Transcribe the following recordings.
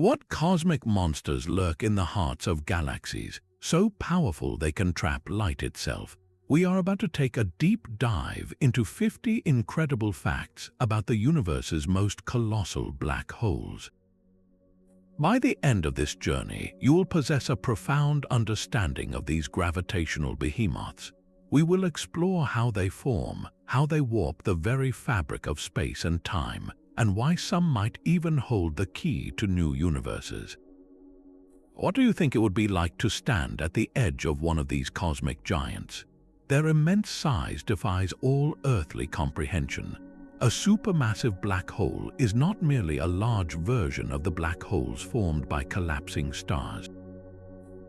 What cosmic monsters lurk in the hearts of galaxies, so powerful they can trap light itself? We are about to take a deep dive into 50 incredible facts about the universe's most colossal black holes. By the end of this journey, you will possess a profound understanding of these gravitational behemoths. We will explore how they form, how they warp the very fabric of space and time, and why some might even hold the key to new universes. What do you think it would be like to stand at the edge of one of these cosmic giants? Their immense size defies all earthly comprehension. A supermassive black hole is not merely a large version of the black holes formed by collapsing stars.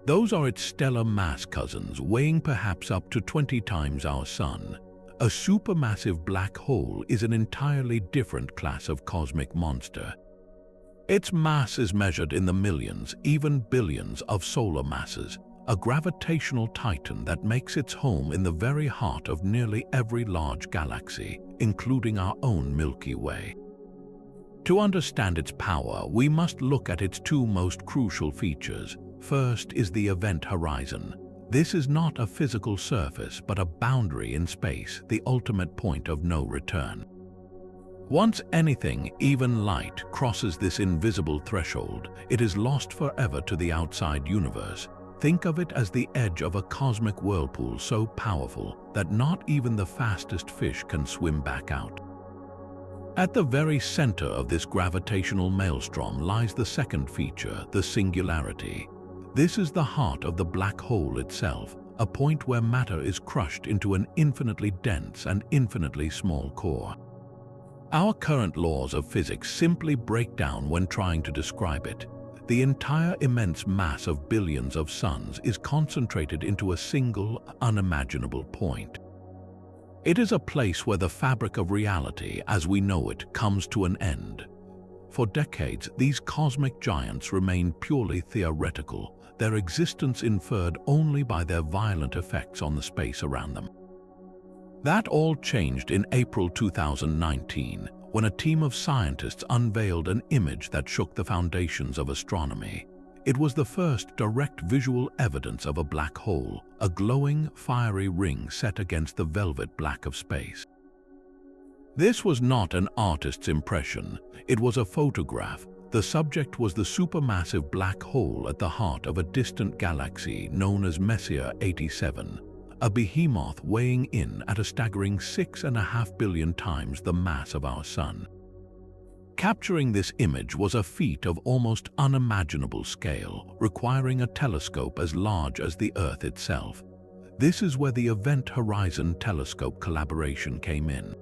Those are its stellar mass cousins, weighing perhaps up to 20 times our Sun. A supermassive black hole is an entirely different class of cosmic monster. Its mass is measured in the millions, even billions of solar masses, a gravitational titan that makes its home in the very heart of nearly every large galaxy, including our own Milky Way. To understand its power, we must look at its two most crucial features. First is the event horizon. This is not a physical surface, but a boundary in space, the ultimate point of no return. Once anything, even light, crosses this invisible threshold, it is lost forever to the outside universe. Think of it as the edge of a cosmic whirlpool so powerful that not even the fastest fish can swim back out. At the very center of this gravitational maelstrom lies the second feature, the singularity. This is the heart of the black hole itself, a point where matter is crushed into an infinitely dense and infinitely small core. Our current laws of physics simply break down when trying to describe it. The entire immense mass of billions of suns is concentrated into a single, unimaginable point. It is a place where the fabric of reality, as we know it, comes to an end. For decades, these cosmic giants remained purely theoretical, their existence inferred only by their violent effects on the space around them. That all changed in April 2019, when a team of scientists unveiled an image that shook the foundations of astronomy. It was the first direct visual evidence of a black hole, a glowing, fiery ring set against the velvet black of space. This was not an artist's impression, it was a photograph. The subject was the supermassive black hole at the heart of a distant galaxy known as Messier 87, a behemoth weighing in at a staggering 6.5 billion times the mass of our Sun. Capturing this image was a feat of almost unimaginable scale, requiring a telescope as large as the Earth itself. This is where the Event Horizon Telescope collaboration came in.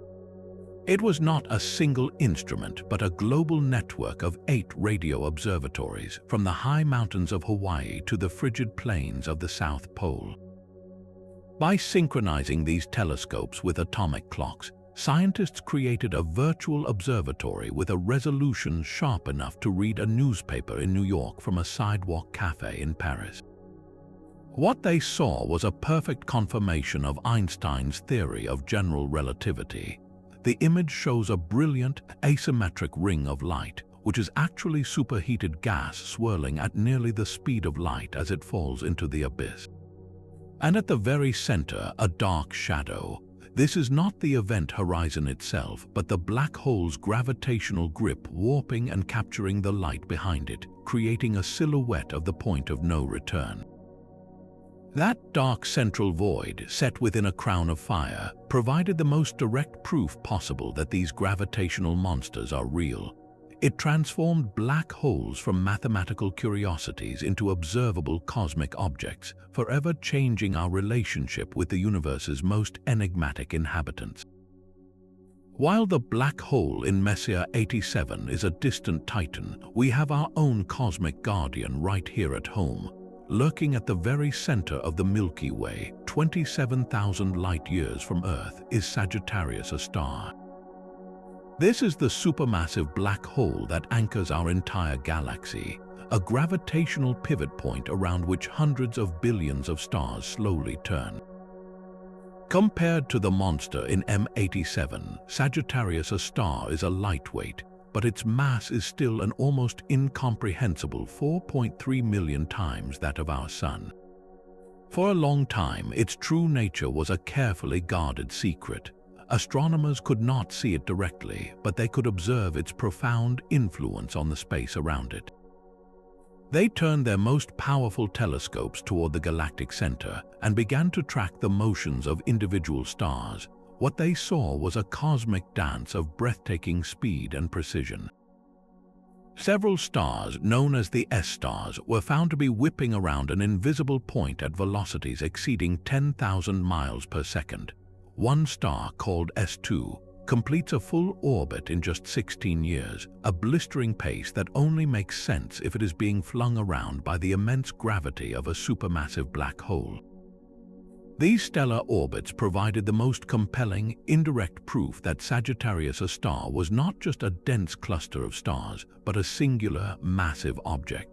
It was not a single instrument, but a global network of 8 radio observatories, from the high mountains of Hawaii to the frigid plains of the South Pole. By synchronizing these telescopes with atomic clocks, scientists created a virtual observatory with a resolution sharp enough to read a newspaper in New York from a sidewalk cafe in Paris. What they saw was a perfect confirmation of Einstein's theory of general relativity. The image shows a brilliant, asymmetric ring of light, which is actually superheated gas swirling at nearly the speed of light as it falls into the abyss. And at the very center, a dark shadow. This is not the event horizon itself, but the black hole's gravitational grip warping and capturing the light behind it, creating a silhouette of the point of no return. That dark central void, set within a crown of fire, provided the most direct proof possible that these gravitational monsters are real. It transformed black holes from mathematical curiosities into observable cosmic objects, forever changing our relationship with the universe's most enigmatic inhabitants. While the black hole in Messier 87 is a distant titan, we have our own cosmic guardian right here at home. Lurking at the very center of the Milky Way, 27,000 light-years from Earth, is Sagittarius A star. This is the supermassive black hole that anchors our entire galaxy, a gravitational pivot point around which hundreds of billions of stars slowly turn. Compared to the monster in M87, Sagittarius A star is a lightweight, but its mass is still an almost incomprehensible 4.3 million times that of our Sun. For a long time, its true nature was a carefully guarded secret. Astronomers could not see it directly, but they could observe its profound influence on the space around it. They turned their most powerful telescopes toward the galactic center and began to track the motions of individual stars. What they saw was a cosmic dance of breathtaking speed and precision. Several stars, known as the S-stars, were found to be whipping around an invisible point at velocities exceeding 10,000 miles per second. One star, called S2, completes a full orbit in just 16 years, a blistering pace that only makes sense if it is being flung around by the immense gravity of a supermassive black hole. These stellar orbits provided the most compelling, indirect proof that Sagittarius A was not just a dense cluster of stars, but a singular, massive object.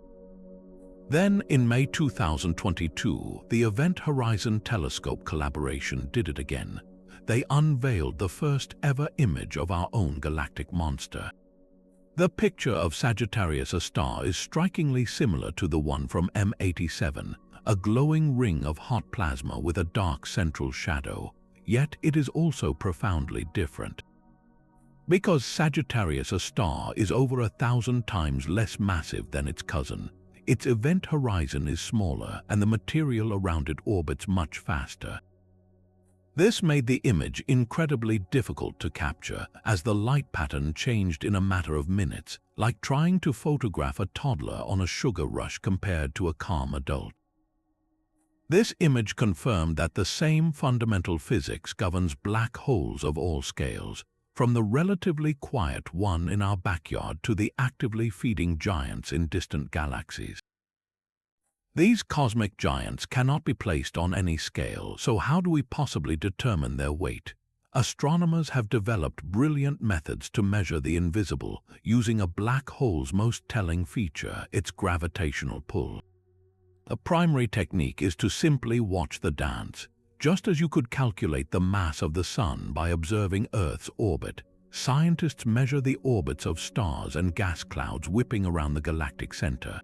Then, in May 2022, the Event Horizon Telescope collaboration did it again. They unveiled the first ever image of our own galactic monster. The picture of Sagittarius A is strikingly similar to the one from M87, a glowing ring of hot plasma with a dark central shadow, yet it is also profoundly different. Because Sagittarius A is over 1,000 times less massive than its cousin, its event horizon is smaller and the material around it orbits much faster. This made the image incredibly difficult to capture, as the light pattern changed in a matter of minutes, like trying to photograph a toddler on a sugar rush compared to a calm adult. This image confirmed that the same fundamental physics governs black holes of all scales, from the relatively quiet one in our backyard to the actively feeding giants in distant galaxies. These cosmic giants cannot be placed on any scale, so how do we possibly determine their weight? Astronomers have developed brilliant methods to measure the invisible, using a black hole's most telling feature, its gravitational pull. The primary technique is to simply watch the dance. Just as you could calculate the mass of the Sun by observing Earth's orbit, scientists measure the orbits of stars and gas clouds whipping around the galactic center.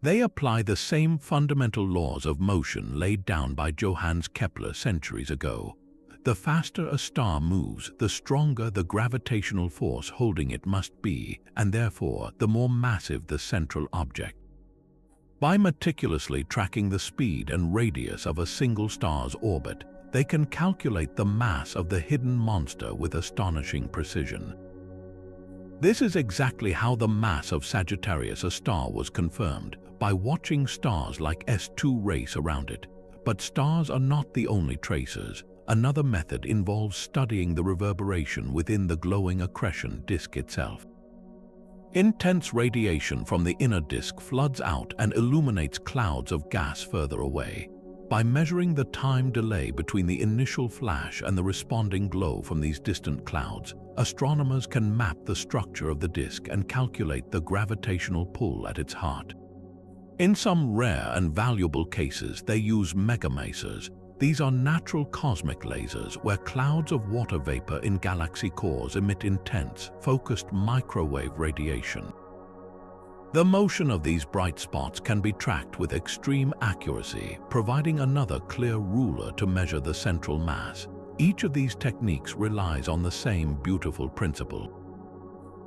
They apply the same fundamental laws of motion laid down by Johannes Kepler centuries ago. The faster a star moves, the stronger the gravitational force holding it must be, and therefore the more massive the central object. By meticulously tracking the speed and radius of a single star's orbit, they can calculate the mass of the hidden monster with astonishing precision. This is exactly how the mass of Sagittarius A was confirmed, by watching stars like S2 race around it. But stars are not the only tracers. Another method involves studying the reverberation within the glowing accretion disk itself. Intense radiation from the inner disk floods out and illuminates clouds of gas further away. By measuring the time delay between the initial flash and the responding glow from these distant clouds, astronomers can map the structure of the disk and calculate the gravitational pull at its heart. In some rare and valuable cases, they use megamasers. These are natural cosmic lasers where clouds of water vapor in galaxy cores emit intense, focused microwave radiation. The motion of these bright spots can be tracked with extreme accuracy, providing another clear ruler to measure the central mass. Each of these techniques relies on the same beautiful principle.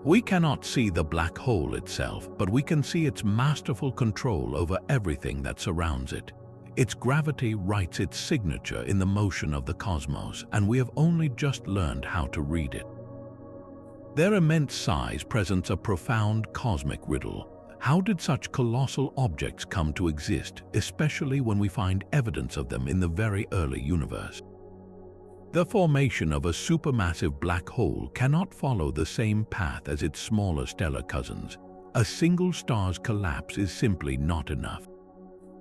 We cannot see the black hole itself, but we can see its masterful control over everything that surrounds it. Its gravity writes its signature in the motion of the cosmos, and we have only just learned how to read it. Their immense size presents a profound cosmic riddle. How did such colossal objects come to exist, especially when we find evidence of them in the very early universe? The formation of a supermassive black hole cannot follow the same path as its smaller stellar cousins. A single star's collapse is simply not enough.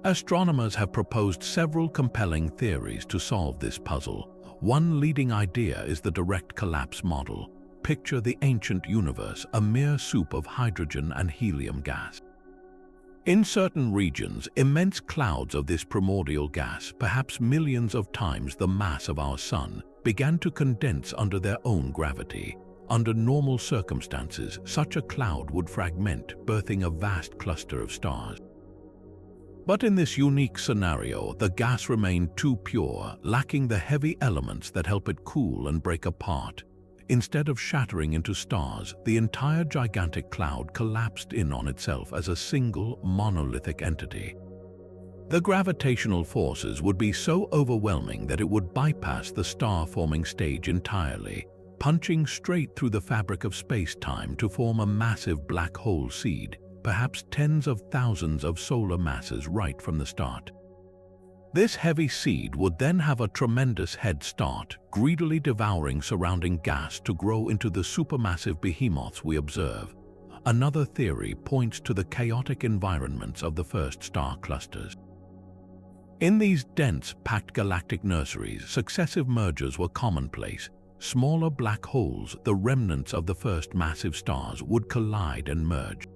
Astronomers have proposed several compelling theories to solve this puzzle. One leading idea is the direct collapse model. Picture the ancient universe, a mere soup of hydrogen and helium gas. In certain regions, immense clouds of this primordial gas, perhaps millions of times the mass of our Sun, began to condense under their own gravity. Under normal circumstances, such a cloud would fragment, birthing a vast cluster of stars. But in this unique scenario, the gas remained too pure, lacking the heavy elements that help it cool and break apart. Instead of shattering into stars, the entire gigantic cloud collapsed in on itself as a single, monolithic entity. The gravitational forces would be so overwhelming that it would bypass the star-forming stage entirely, punching straight through the fabric of space-time to form a massive black hole seed, perhaps tens of thousands of solar masses right from the start. This heavy seed would then have a tremendous head start, greedily devouring surrounding gas to grow into the supermassive behemoths we observe. Another theory points to the chaotic environments of the first star clusters. In these dense, packed galactic nurseries, successive mergers were commonplace. Smaller black holes, the remnants of the first massive stars, would collide and merge.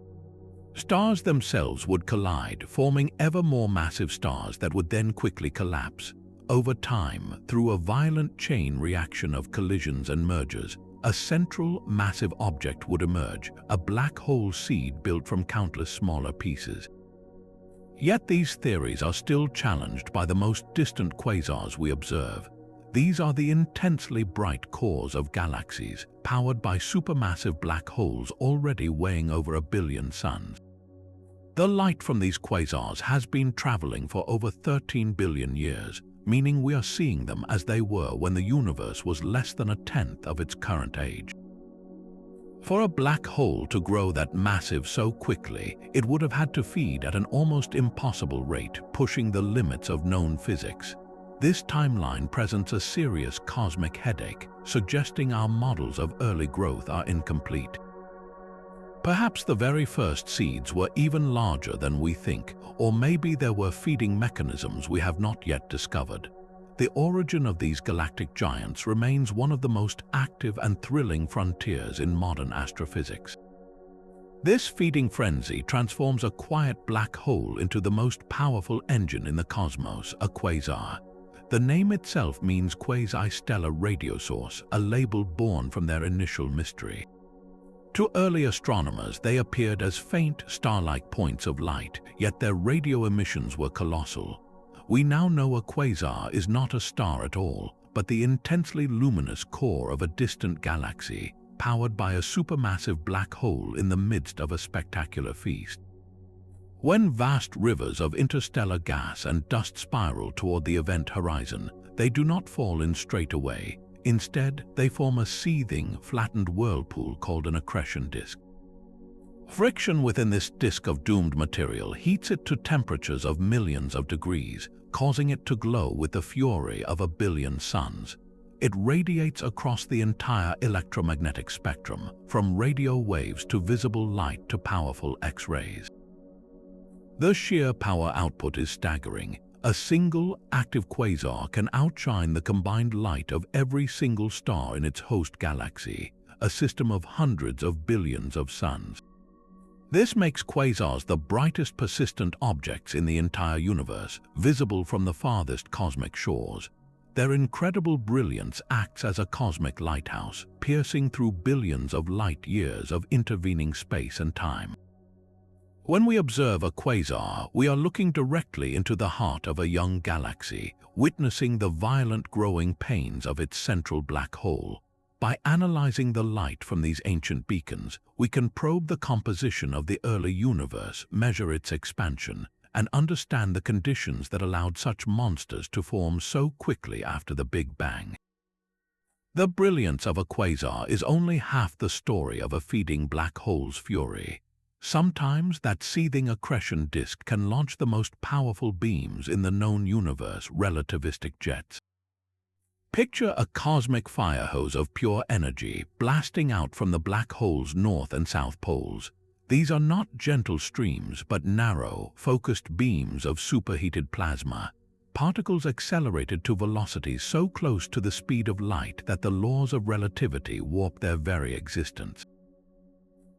Stars themselves would collide, forming ever more massive stars that would then quickly collapse. Over time, through a violent chain reaction of collisions and mergers, a central, massive object would emerge, a black hole seed built from countless smaller pieces. Yet these theories are still challenged by the most distant quasars we observe. These are the intensely bright cores of galaxies, powered by supermassive black holes already weighing over 1 billion suns. The light from these quasars has been traveling for over 13 billion years, meaning we are seeing them as they were when the universe was less than a tenth of its current age. For a black hole to grow that massive so quickly, it would have had to feed at an almost impossible rate, pushing the limits of known physics. This timeline presents a serious cosmic headache, suggesting our models of early growth are incomplete. Perhaps the very first seeds were even larger than we think, or maybe there were feeding mechanisms we have not yet discovered. The origin of these galactic giants remains one of the most active and thrilling frontiers in modern astrophysics. This feeding frenzy transforms a quiet black hole into the most powerful engine in the cosmos, a quasar. The name itself means quasi-stellar radio source, a label born from their initial mystery. To early astronomers, they appeared as faint, star-like points of light, yet their radio emissions were colossal. We now know a quasar is not a star at all, but the intensely luminous core of a distant galaxy, powered by a supermassive black hole in the midst of a spectacular feast. When vast rivers of interstellar gas and dust spiral toward the event horizon, they do not fall in straight away. Instead, they form a seething, flattened whirlpool called an accretion disk. Friction within this disk of doomed material heats it to temperatures of millions of degrees, causing it to glow with the fury of 1 billion suns. It radiates across the entire electromagnetic spectrum, from radio waves to visible light to powerful X-rays. The sheer power output is staggering. A single, active quasar can outshine the combined light of every single star in its host galaxy, a system of hundreds of billions of suns. This makes quasars the brightest persistent objects in the entire universe, visible from the farthest cosmic shores. Their incredible brilliance acts as a cosmic lighthouse, piercing through billions of light years of intervening space and time. When we observe a quasar, we are looking directly into the heart of a young galaxy, witnessing the violent growing pains of its central black hole. By analyzing the light from these ancient beacons, we can probe the composition of the early universe, measure its expansion, and understand the conditions that allowed such monsters to form so quickly after the Big Bang. The brilliance of a quasar is only half the story of a feeding black hole's fury. Sometimes that seething accretion disk can launch the most powerful beams in the known universe, relativistic jets. Picture a cosmic fire hose of pure energy blasting out from the black hole's north and south poles. These are not gentle streams, but narrow, focused beams of superheated plasma. Particles accelerated to velocities so close to the speed of light that the laws of relativity warp their very existence.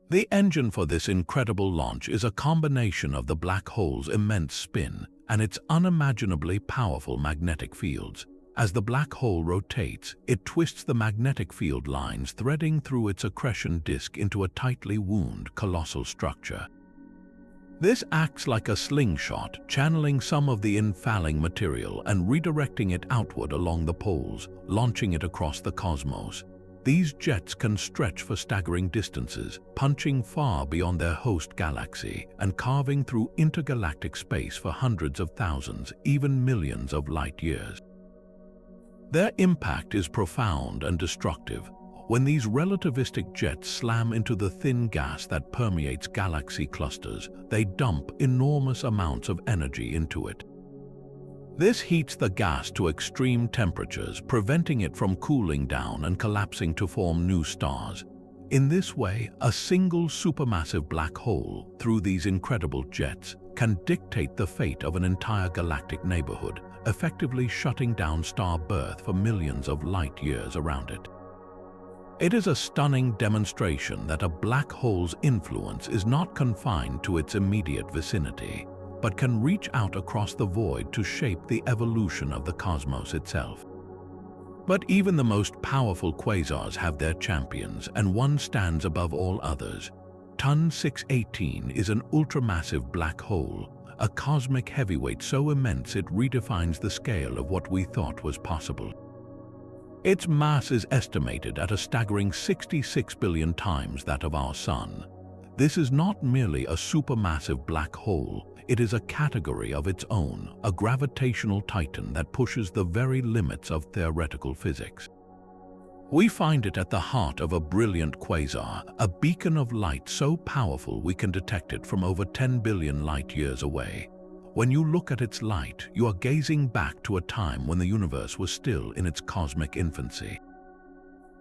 The engine for this incredible launch is a combination of the black hole's immense spin and its unimaginably powerful magnetic fields. As the black hole rotates, it twists the magnetic field lines threading through its accretion disk into a tightly wound, colossal structure. This acts like a slingshot, channeling some of the infalling material and redirecting it outward along the poles, launching it across the cosmos. These jets can stretch for staggering distances, punching far beyond their host galaxy and carving through intergalactic space for hundreds of thousands, even millions of light years. Their impact is profound and destructive. When these relativistic jets slam into the thin gas that permeates galaxy clusters, they dump enormous amounts of energy into it. This heats the gas to extreme temperatures, preventing it from cooling down and collapsing to form new stars. In this way, a single supermassive black hole, through these incredible jets, can dictate the fate of an entire galactic neighborhood, effectively shutting down star birth for millions of light years around it. It is a stunning demonstration that a black hole's influence is not confined to its immediate vicinity, but can reach out across the void to shape the evolution of the cosmos itself. But even the most powerful quasars have their champions, and one stands above all others. Ton 618 is an ultramassive black hole, a cosmic heavyweight so immense it redefines the scale of what we thought was possible. Its mass is estimated at a staggering 66 billion times that of our Sun. This is not merely a supermassive black hole, it is a category of its own, a gravitational titan that pushes the very limits of theoretical physics. We find it at the heart of a brilliant quasar, a beacon of light so powerful we can detect it from over 10 billion light years away. When you look at its light, you are gazing back to a time when the universe was still in its cosmic infancy.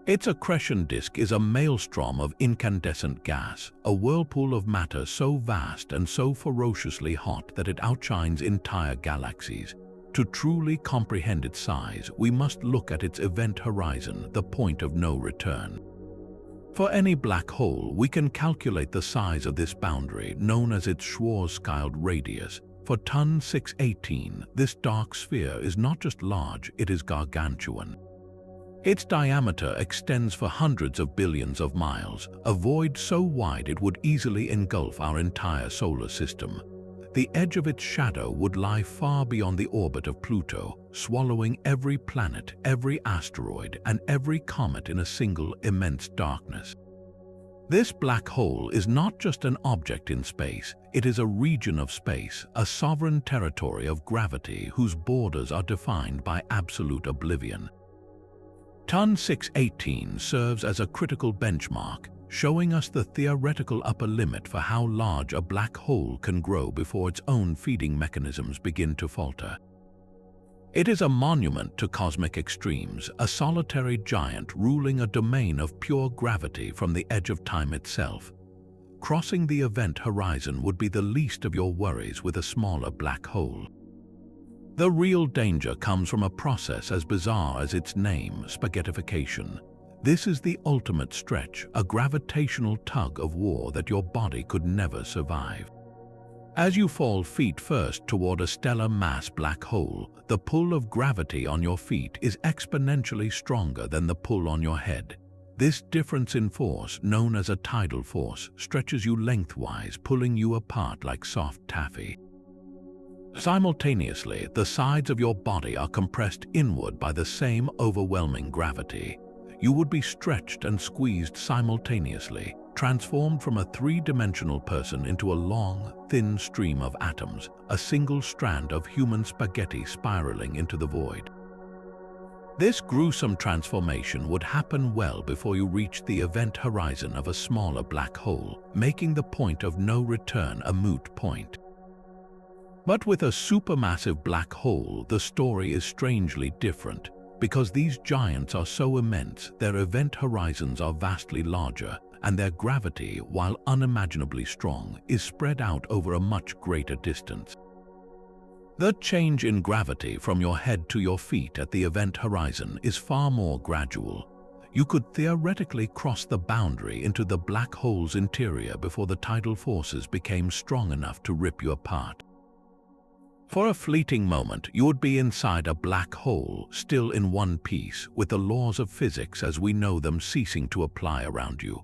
Its accretion disk is a maelstrom of incandescent gas, a whirlpool of matter so vast and so ferociously hot that it outshines entire galaxies. To truly comprehend its size, we must look at its event horizon, the point of no return. For any black hole, we can calculate the size of this boundary, known as its Schwarzschild radius. For Ton 618, this dark sphere is not just large, it is gargantuan. Its diameter extends for hundreds of billions of miles, a void so wide it would easily engulf our entire solar system. The edge of its shadow would lie far beyond the orbit of Pluto, swallowing every planet, every asteroid, and every comet in a single immense darkness. This black hole is not just an object in space, it is a region of space, a sovereign territory of gravity whose borders are defined by absolute oblivion. Ton 618 serves as a critical benchmark, showing us the theoretical upper limit for how large a black hole can grow before its own feeding mechanisms begin to falter. It is a monument to cosmic extremes, a solitary giant ruling a domain of pure gravity from the edge of time itself. Crossing the event horizon would be the least of your worries with a smaller black hole. The real danger comes from a process as bizarre as its name, spaghettification. This is the ultimate stretch, a gravitational tug of war that your body could never survive. As you fall feet first toward a stellar mass black hole, the pull of gravity on your feet is exponentially stronger than the pull on your head. This difference in force, known as a tidal force, stretches you lengthwise, pulling you apart like soft taffy. Simultaneously, the sides of your body are compressed inward by the same overwhelming gravity. You would be stretched and squeezed simultaneously, transformed from a three-dimensional person into a long, thin stream of atoms, a single strand of human spaghetti spiraling into the void. This gruesome transformation would happen well before you reach the event horizon of a smaller black hole, making the point of no return a moot point. But with a supermassive black hole, the story is strangely different. Because these giants are so immense, their event horizons are vastly larger, and their gravity, while unimaginably strong, is spread out over a much greater distance. The change in gravity from your head to your feet at the event horizon is far more gradual. You could theoretically cross the boundary into the black hole's interior before the tidal forces became strong enough to rip you apart. For a fleeting moment, you would be inside a black hole, still in one piece, with the laws of physics as we know them ceasing to apply around you.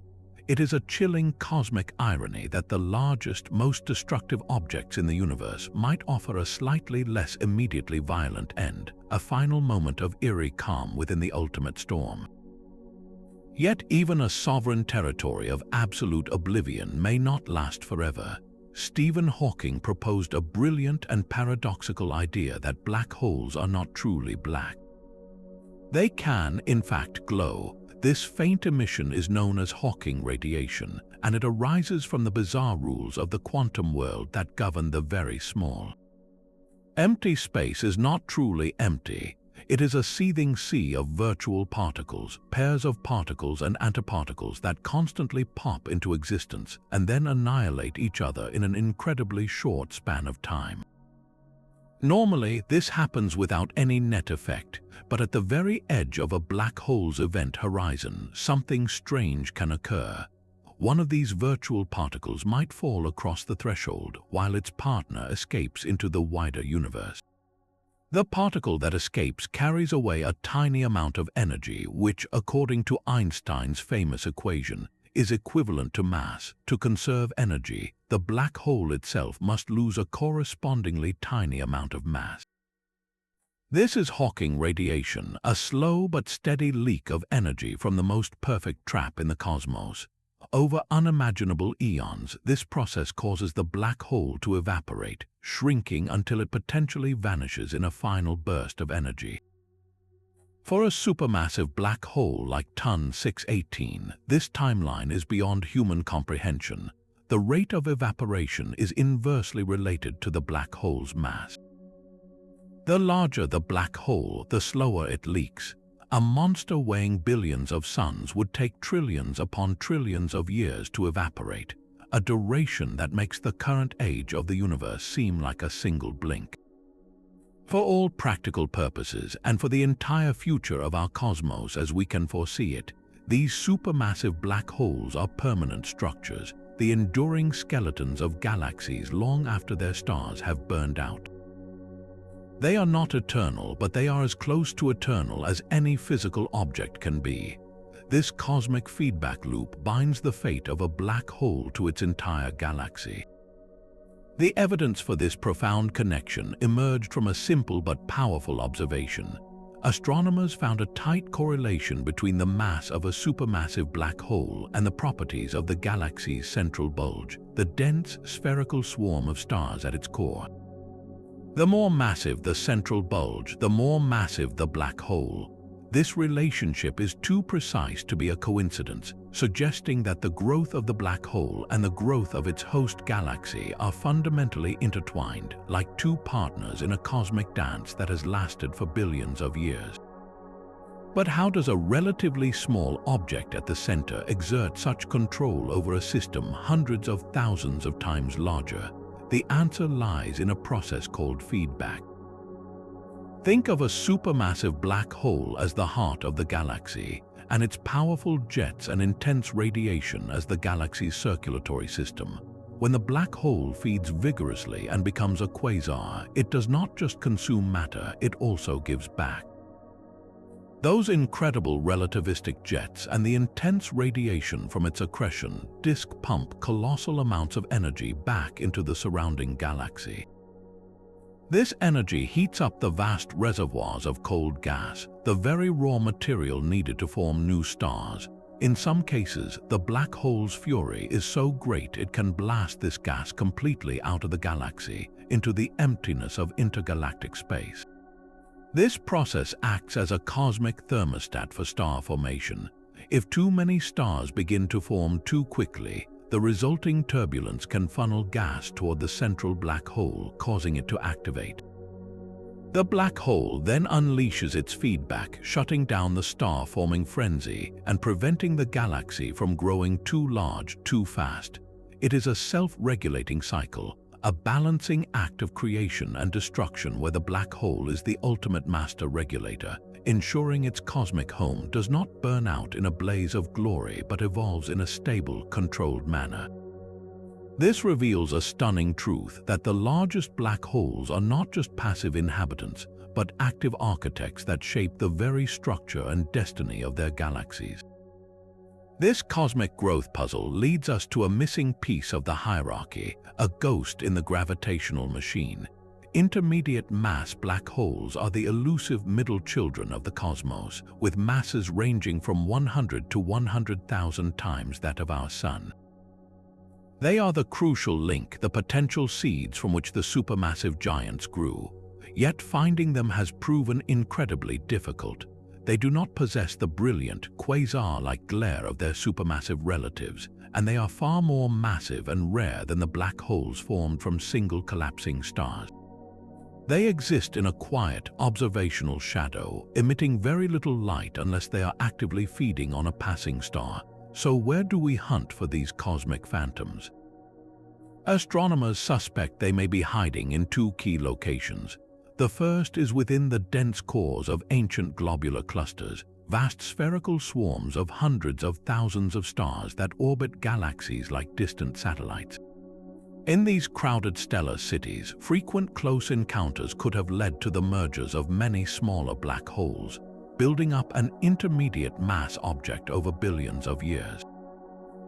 It is a chilling cosmic irony that the largest, most destructive objects in the universe might offer a slightly less immediately violent end, a final moment of eerie calm within the ultimate storm. Yet even a sovereign territory of absolute oblivion may not last forever. Stephen Hawking proposed a brilliant and paradoxical idea that black holes are not truly black. They can, in fact, glow. This faint emission is known as Hawking radiation, and it arises from the bizarre rules of the quantum world that govern the very small. Empty space is not truly empty. It is a seething sea of virtual particles, pairs of particles and antiparticles that constantly pop into existence and then annihilate each other in an incredibly short span of time. Normally, this happens without any net effect, but at the very edge of a black hole's event horizon, something strange can occur. One of these virtual particles might fall across the threshold while its partner escapes into the wider universe. The particle that escapes carries away a tiny amount of energy which, according to Einstein's famous equation, is equivalent to mass. To conserve energy, the black hole itself must lose a correspondingly tiny amount of mass. This is Hawking radiation, a slow but steady leak of energy from the most perfect trap in the cosmos. Over unimaginable eons, this process causes the black hole to evaporate, shrinking until it potentially vanishes in a final burst of energy. For a supermassive black hole like Ton 618, this timeline is beyond human comprehension. The rate of evaporation is inversely related to the black hole's mass. The larger the black hole, the slower it leaks. A monster weighing billions of suns would take trillions upon trillions of years to evaporate, a duration that makes the current age of the universe seem like a single blink. For all practical purposes, and for the entire future of our cosmos as we can foresee it, these supermassive black holes are permanent structures, the enduring skeletons of galaxies long after their stars have burned out. They are not eternal, but they are as close to eternal as any physical object can be. This cosmic feedback loop binds the fate of a black hole to its entire galaxy. The evidence for this profound connection emerged from a simple but powerful observation. Astronomers found a tight correlation between the mass of a supermassive black hole and the properties of the galaxy's central bulge, the dense spherical swarm of stars at its core. The more massive the central bulge, the more massive the black hole. This relationship is too precise to be a coincidence, suggesting that the growth of the black hole and the growth of its host galaxy are fundamentally intertwined, like two partners in a cosmic dance that has lasted for billions of years. But how does a relatively small object at the center exert such control over a system hundreds of thousands of times larger? The answer lies in a process called feedback. Think of a supermassive black hole as the heart of the galaxy, and its powerful jets and intense radiation as the galaxy's circulatory system. When the black hole feeds vigorously and becomes a quasar, it does not just consume matter, it also gives back. Those incredible relativistic jets and the intense radiation from its accretion disk pump colossal amounts of energy back into the surrounding galaxy. This energy heats up the vast reservoirs of cold gas, the very raw material needed to form new stars. In some cases, the black hole's fury is so great it can blast this gas completely out of the galaxy, into the emptiness of intergalactic space. This process acts as a cosmic thermostat for star formation. If too many stars begin to form too quickly, the resulting turbulence can funnel gas toward the central black hole, causing it to activate. The black hole then unleashes its feedback, shutting down the star-forming frenzy and preventing the galaxy from growing too large too fast. It is a self-regulating cycle, a balancing act of creation and destruction where the black hole is the ultimate master regulator, ensuring its cosmic home does not burn out in a blaze of glory but evolves in a stable, controlled manner. This reveals a stunning truth that the largest black holes are not just passive inhabitants, but active architects that shape the very structure and destiny of their galaxies. This cosmic growth puzzle leads us to a missing piece of the hierarchy, a ghost in the gravitational machine. Intermediate mass black holes are the elusive middle children of the cosmos, with masses ranging from 100 to 100,000 times that of our Sun. They are the crucial link, the potential seeds from which the supermassive giants grew. Yet finding them has proven incredibly difficult. They do not possess the brilliant, quasar-like glare of their supermassive relatives, and they are far more massive and rare than the black holes formed from single collapsing stars. They exist in a quiet, observational shadow, emitting very little light unless they are actively feeding on a passing star. So where do we hunt for these cosmic phantoms? Astronomers suspect they may be hiding in two key locations. The first is within the dense cores of ancient globular clusters, vast spherical swarms of hundreds of thousands of stars that orbit galaxies like distant satellites. In these crowded stellar cities, frequent close encounters could have led to the mergers of many smaller black holes, building up an intermediate mass object over billions of years.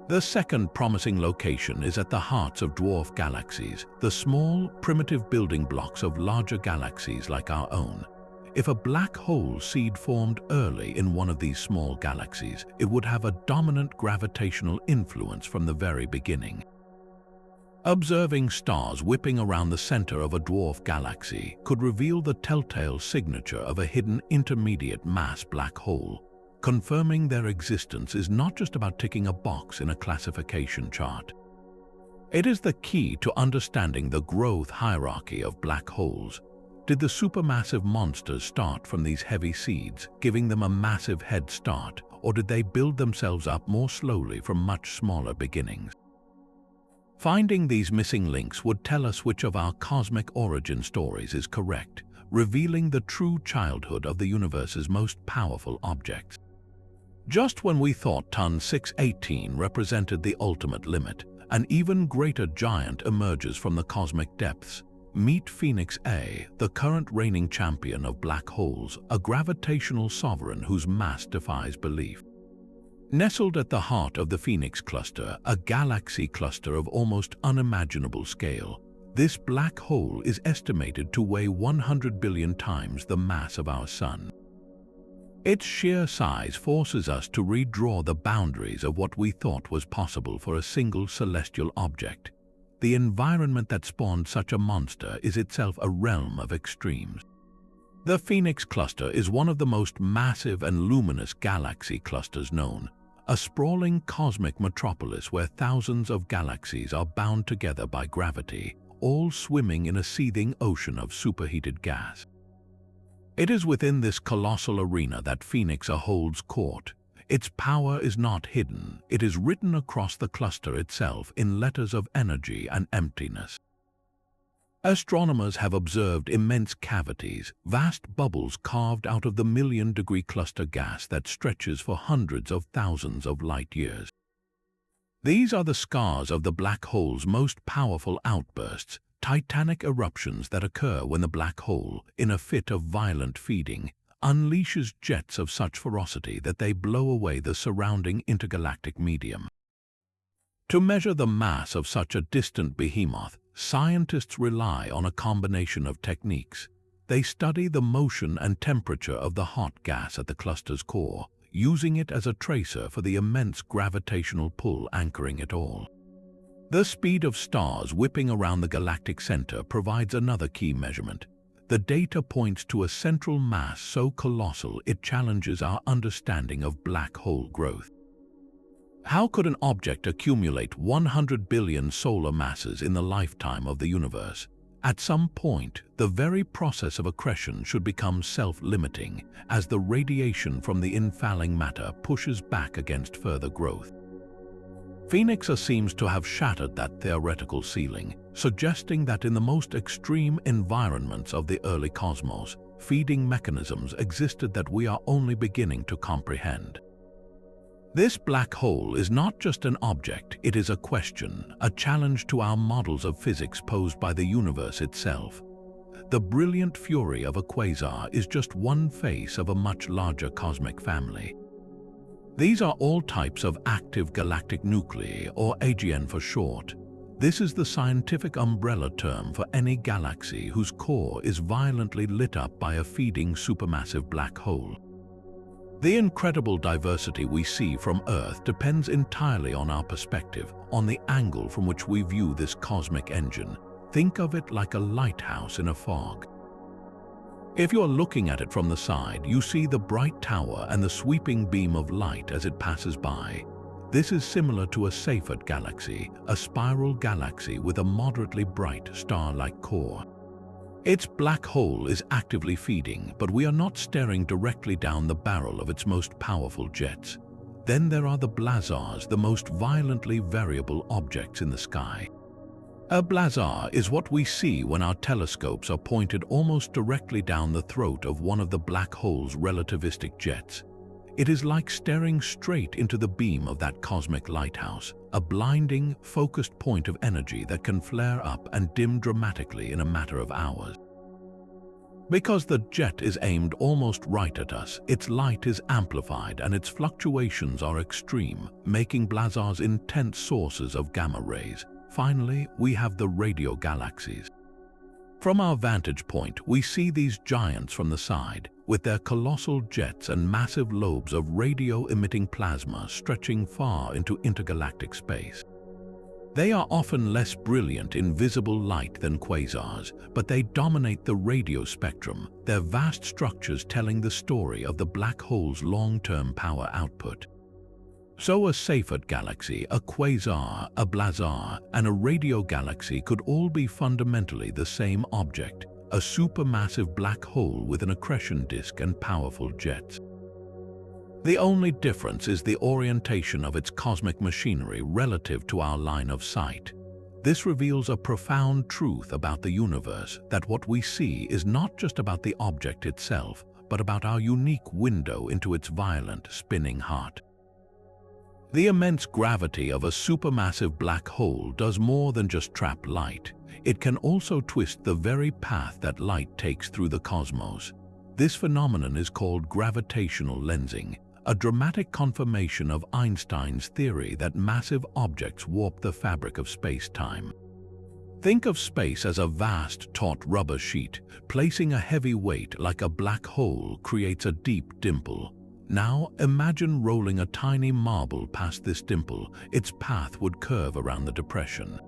The second promising location is at the hearts of dwarf galaxies, the small, primitive building blocks of larger galaxies like our own. If a black hole seed formed early in one of these small galaxies, it would have a dominant gravitational influence from the very beginning. Observing stars whipping around the center of a dwarf galaxy could reveal the telltale signature of a hidden intermediate mass black hole. Confirming their existence is not just about ticking a box in a classification chart. It is the key to understanding the growth hierarchy of black holes. Did the supermassive monsters start from these heavy seeds, giving them a massive head start, or did they build themselves up more slowly from much smaller beginnings? Finding these missing links would tell us which of our cosmic origin stories is correct, revealing the true childhood of the universe's most powerful objects. Just when we thought Ton 618 represented the ultimate limit, an even greater giant emerges from the cosmic depths. Meet Phoenix A, the current reigning champion of black holes, a gravitational sovereign whose mass defies belief. Nestled at the heart of the Phoenix cluster, a galaxy cluster of almost unimaginable scale, this black hole is estimated to weigh 100 billion times the mass of our Sun. Its sheer size forces us to redraw the boundaries of what we thought was possible for a single celestial object. The environment that spawned such a monster is itself a realm of extremes. The Phoenix cluster is one of the most massive and luminous galaxy clusters known, a sprawling cosmic metropolis where thousands of galaxies are bound together by gravity, all swimming in a seething ocean of superheated gas. It is within this colossal arena that Phoenix A holds court. Its power is not hidden, it is written across the cluster itself in letters of energy and emptiness. Astronomers have observed immense cavities, vast bubbles carved out of the million-degree cluster gas that stretches for hundreds of thousands of light-years. These are the scars of the black hole's most powerful outbursts, titanic eruptions that occur when the black hole, in a fit of violent feeding, unleashes jets of such ferocity that they blow away the surrounding intergalactic medium. To measure the mass of such a distant behemoth, scientists rely on a combination of techniques. They study the motion and temperature of the hot gas at the cluster's core, using it as a tracer for the immense gravitational pull anchoring it all. The speed of stars whipping around the galactic center provides another key measurement. The data points to a central mass so colossal it challenges our understanding of black hole growth. How could an object accumulate 100 billion solar masses in the lifetime of the universe? At some point, the very process of accretion should become self-limiting as the radiation from the infalling matter pushes back against further growth. Phoenix A seems to have shattered that theoretical ceiling, suggesting that in the most extreme environments of the early cosmos, feeding mechanisms existed that we are only beginning to comprehend. This black hole is not just an object, it is a question, a challenge to our models of physics posed by the universe itself. The brilliant fury of a quasar is just one face of a much larger cosmic family. These are all types of active galactic nuclei, or AGN for short. This is the scientific umbrella term for any galaxy whose core is violently lit up by a feeding supermassive black hole. The incredible diversity we see from Earth depends entirely on our perspective, on the angle from which we view this cosmic engine. Think of it like a lighthouse in a fog. If you're looking at it from the side, you see the bright tower and the sweeping beam of light as it passes by. This is similar to a Seyfert galaxy, a spiral galaxy with a moderately bright star-like core. Its black hole is actively feeding, but we are not staring directly down the barrel of its most powerful jets. Then there are the blazars, the most violently variable objects in the sky. A blazar is what we see when our telescopes are pointed almost directly down the throat of one of the black hole's relativistic jets. It is like staring straight into the beam of that cosmic lighthouse, a blinding, focused point of energy that can flare up and dim dramatically in a matter of hours. Because the jet is aimed almost right at us, its light is amplified and its fluctuations are extreme, making blazars intense sources of gamma rays. Finally, we have the radio galaxies. From our vantage point, we see these giants from the side, with their colossal jets and massive lobes of radio-emitting plasma stretching far into intergalactic space. They are often less brilliant in visible light than quasars, but they dominate the radio spectrum, their vast structures telling the story of the black hole's long-term power output. So a Seyfert galaxy, a quasar, a blazar, and a radio galaxy could all be fundamentally the same object, a supermassive black hole with an accretion disk and powerful jets. The only difference is the orientation of its cosmic machinery relative to our line of sight. This reveals a profound truth about the universe, that what we see is not just about the object itself, but about our unique window into its violent, spinning heart. The immense gravity of a supermassive black hole does more than just trap light. It can also twist the very path that light takes through the cosmos. This phenomenon is called gravitational lensing, a dramatic confirmation of Einstein's theory that massive objects warp the fabric of space-time. Think of space as a vast, taut rubber sheet. Placing a heavy weight like a black hole creates a deep dimple. Now imagine rolling a tiny marble past this dimple. Its path would curve around the depression.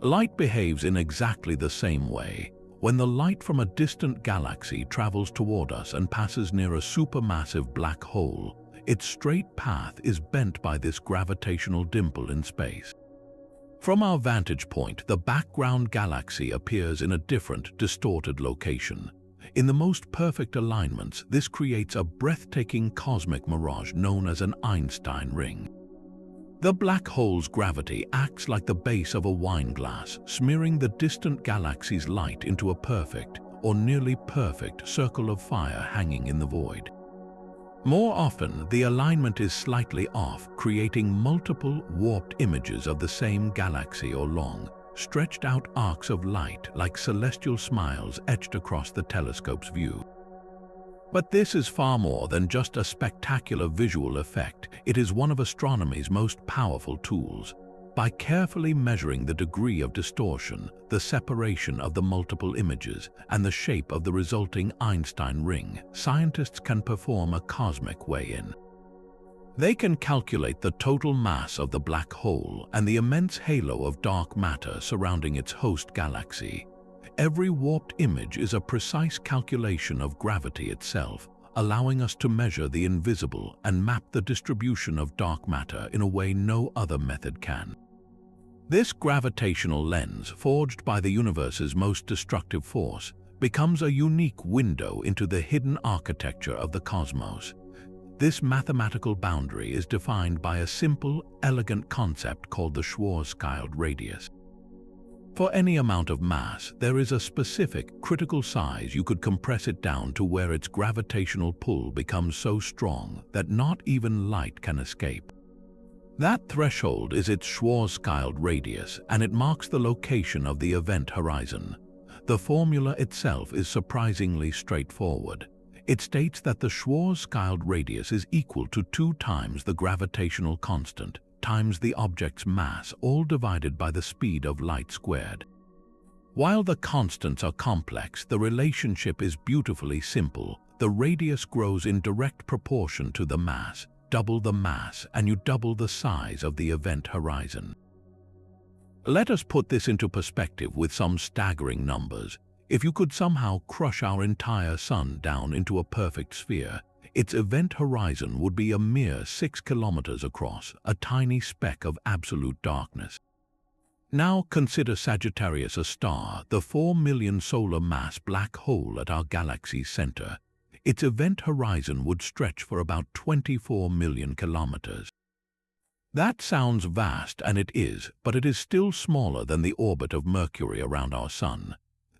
Light behaves in exactly the same way. When the light from a distant galaxy travels toward us and passes near a supermassive black hole, its straight path is bent by this gravitational dimple in space. From our vantage point, the background galaxy appears in a different, distorted location. In the most perfect alignments, this creates a breathtaking cosmic mirage known as an Einstein ring. The black hole's gravity acts like the base of a wine glass, smearing the distant galaxy's light into a perfect, or nearly perfect, circle of fire hanging in the void. More often, the alignment is slightly off, creating multiple warped images of the same galaxy or long, stretched out arcs of light like celestial smiles etched across the telescope's view. But this is far more than just a spectacular visual effect. It is one of astronomy's most powerful tools. By carefully measuring the degree of distortion, the separation of the multiple images, and the shape of the resulting Einstein ring, scientists can perform a cosmic weigh-in. They can calculate the total mass of the black hole and the immense halo of dark matter surrounding its host galaxy. Every warped image is a precise calculation of gravity itself, allowing us to measure the invisible and map the distribution of dark matter in a way no other method can. This gravitational lens, forged by the universe's most destructive force, becomes a unique window into the hidden architecture of the cosmos. This mathematical boundary is defined by a simple, elegant concept called the Schwarzschild radius. For any amount of mass, there is a specific, critical size you could compress it down to where its gravitational pull becomes so strong that not even light can escape. That threshold is its Schwarzschild radius, and it marks the location of the event horizon. The formula itself is surprisingly straightforward. It states that the Schwarzschild radius is equal to 2 times the gravitational constant times the object's mass, all divided by the speed of light squared. While the constants are complex, the relationship is beautifully simple. The radius grows in direct proportion to the mass. Double the mass, and you double the size of the event horizon. Let us put this into perspective with some staggering numbers. If you could somehow crush our entire sun down into a perfect sphere, its event horizon would be a mere 6 kilometers across, a tiny speck of absolute darkness. Now consider Sagittarius A star, the 4 million solar mass black hole at our galaxy's center. Its event horizon would stretch for about 24 million kilometers. That sounds vast, and it is, but it is still smaller than the orbit of Mercury around our sun.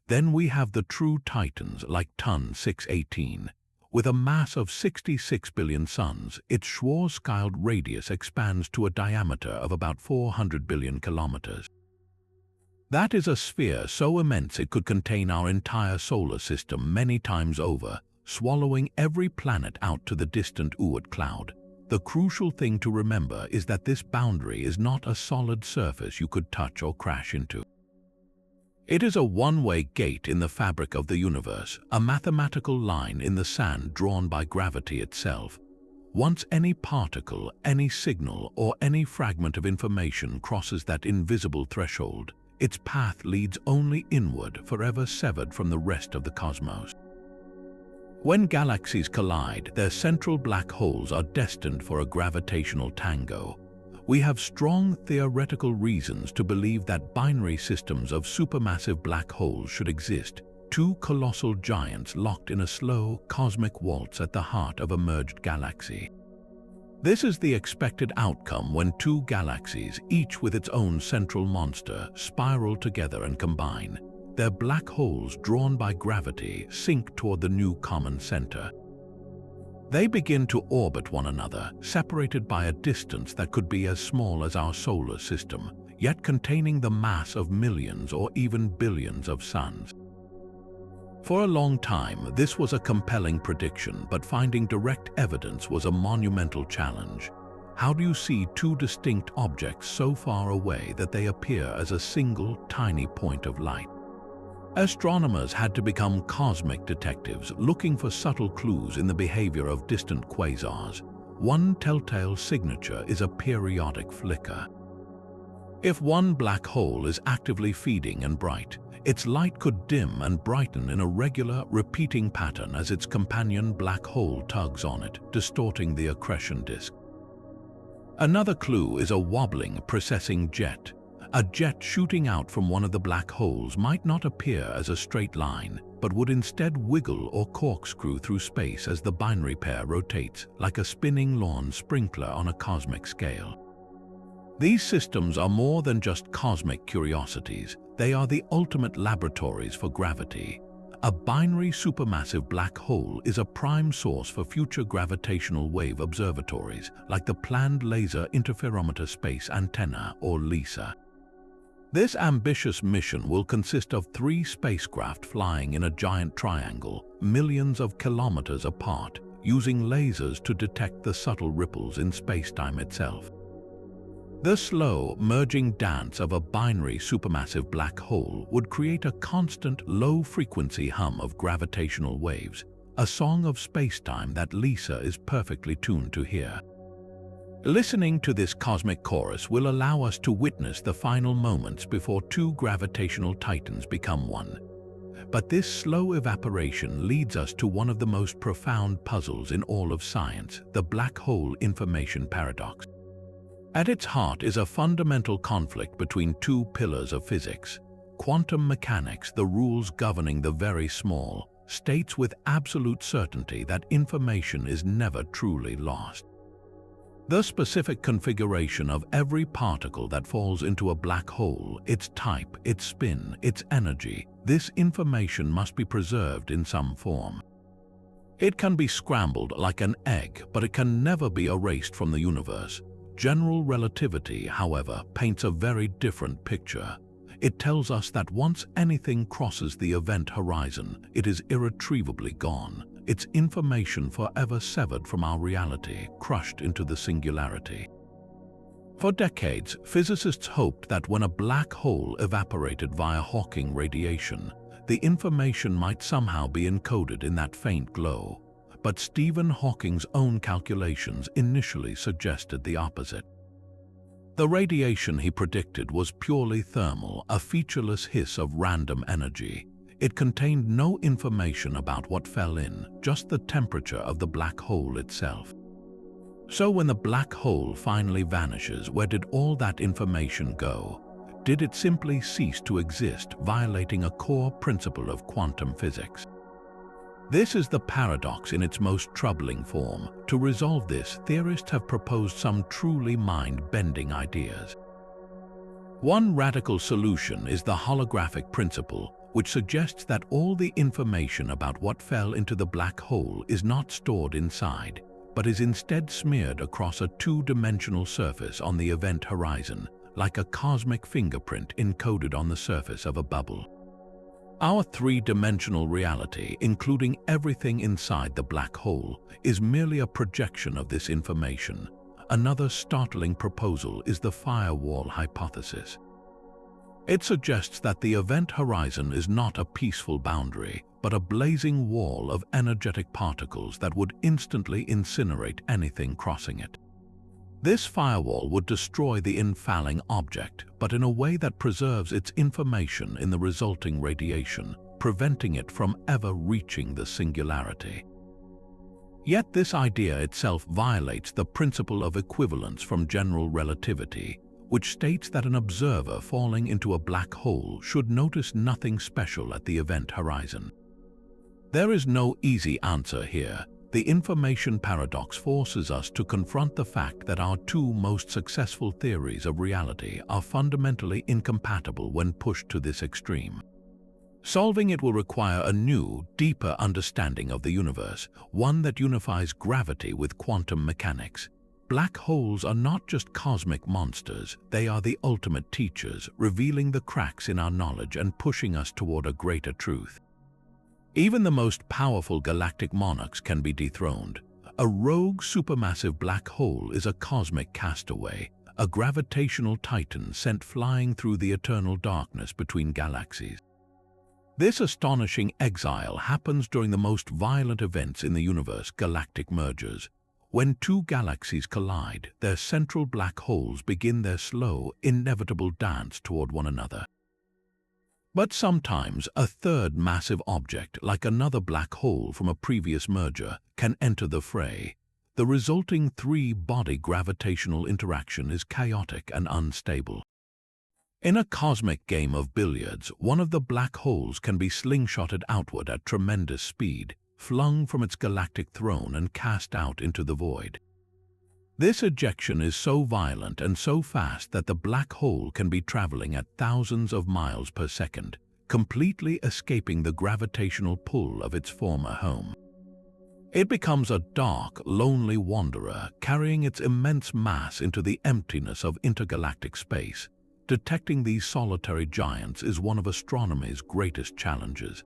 Then we have the true titans like Ton 618. With a mass of 66 billion suns, its Schwarzschild radius expands to a diameter of about 400 billion kilometers. That is a sphere so immense it could contain our entire solar system many times over, swallowing every planet out to the distant Oort cloud. The crucial thing to remember is that this boundary is not a solid surface you could touch or crash into. It is a one-way gate in the fabric of the universe, a mathematical line in the sand drawn by gravity itself. Once any particle, any signal, or any fragment of information crosses that invisible threshold, its path leads only inward, forever severed from the rest of the cosmos. When galaxies collide, their central black holes are destined for a gravitational tango. We have strong theoretical reasons to believe that binary systems of supermassive black holes should exist, 2 colossal giants locked in a slow, cosmic waltz at the heart of a merged galaxy. This is the expected outcome when 2 galaxies, each with its own central monster, spiral together and combine. Their black holes, drawn by gravity, sink toward the new common center. They begin to orbit one another, separated by a distance that could be as small as our solar system, yet containing the mass of millions or even billions of suns. For a long time, this was a compelling prediction, but finding direct evidence was a monumental challenge. How do you see 2 distinct objects so far away that they appear as a single, tiny point of light? Astronomers had to become cosmic detectives, looking for subtle clues in the behavior of distant quasars. One telltale signature is a periodic flicker. If one black hole is actively feeding and bright, its light could dim and brighten in a regular, repeating pattern as its companion black hole tugs on it, distorting the accretion disk. Another clue is a wobbling, precessing jet. A jet shooting out from one of the black holes might not appear as a straight line, but would instead wiggle or corkscrew through space as the binary pair rotates, like a spinning lawn sprinkler on a cosmic scale. These systems are more than just cosmic curiosities. They are the ultimate laboratories for gravity. A binary supermassive black hole is a prime source for future gravitational wave observatories, like the planned Laser Interferometer Space Antenna, or LISA. This ambitious mission will consist of 3 spacecraft flying in a giant triangle, millions of kilometers apart, using lasers to detect the subtle ripples in spacetime itself. The slow, merging dance of a binary supermassive black hole would create a constant, low-frequency hum of gravitational waves, a song of spacetime that LISA is perfectly tuned to hear. Listening to this cosmic chorus will allow us to witness the final moments before 2 gravitational titans become one. But this slow evaporation leads us to one of the most profound puzzles in all of science, the black hole information paradox. At its heart is a fundamental conflict between 2 pillars of physics. Quantum mechanics, the rules governing the very small, states with absolute certainty that information is never truly lost. The specific configuration of every particle that falls into a black hole, its type, its spin, its energy, this information must be preserved in some form. It can be scrambled like an egg, but it can never be erased from the universe. General relativity, however, paints a very different picture. It tells us that once anything crosses the event horizon, it is irretrievably gone, its information forever severed from our reality, crushed into the singularity. For decades, physicists hoped that when a black hole evaporated via Hawking radiation, the information might somehow be encoded in that faint glow. But Stephen Hawking's own calculations initially suggested the opposite. The radiation he predicted was purely thermal, a featureless hiss of random energy. It contained no information about what fell in, just the temperature of the black hole itself. So when the black hole finally vanishes, where did all that information go? Did it simply cease to exist, violating a core principle of quantum physics? This is the paradox in its most troubling form. To resolve this, theorists have proposed some truly mind-bending ideas. One radical solution is the holographic principle, which suggests that all the information about what fell into the black hole is not stored inside, but is instead smeared across a two-dimensional surface on the event horizon, like a cosmic fingerprint encoded on the surface of a bubble. Our three-dimensional reality, including everything inside the black hole, is merely a projection of this information. Another startling proposal is the firewall hypothesis. It suggests that the event horizon is not a peaceful boundary, but a blazing wall of energetic particles that would instantly incinerate anything crossing it. This firewall would destroy the infalling object, but in a way that preserves its information in the resulting radiation, preventing it from ever reaching the singularity. Yet this idea itself violates the principle of equivalence from general relativity, which states that an observer falling into a black hole should notice nothing special at the event horizon. There is no easy answer here. The information paradox forces us to confront the fact that our two most successful theories of reality are fundamentally incompatible when pushed to this extreme. Solving it will require a new, deeper understanding of the universe, one that unifies gravity with quantum mechanics. Black holes are not just cosmic monsters, they are the ultimate teachers, revealing the cracks in our knowledge and pushing us toward a greater truth. Even the most powerful galactic monarchs can be dethroned. A rogue supermassive black hole is a cosmic castaway, a gravitational titan sent flying through the eternal darkness between galaxies. This astonishing exile happens during the most violent events in the universe, galactic mergers. When two galaxies collide, their central black holes begin their slow, inevitable dance toward one another. But sometimes a third massive object, like another black hole from a previous merger, can enter the fray. The resulting three-body gravitational interaction is chaotic and unstable. In a cosmic game of billiards, one of the black holes can be slingshotted outward at tremendous speed, flung from its galactic throne and cast out into the void. This ejection is so violent and so fast that the black hole can be traveling at thousands of miles per second, completely escaping the gravitational pull of its former home. It becomes a dark, lonely wanderer, carrying its immense mass into the emptiness of intergalactic space. Detecting these solitary giants is one of astronomy's greatest challenges.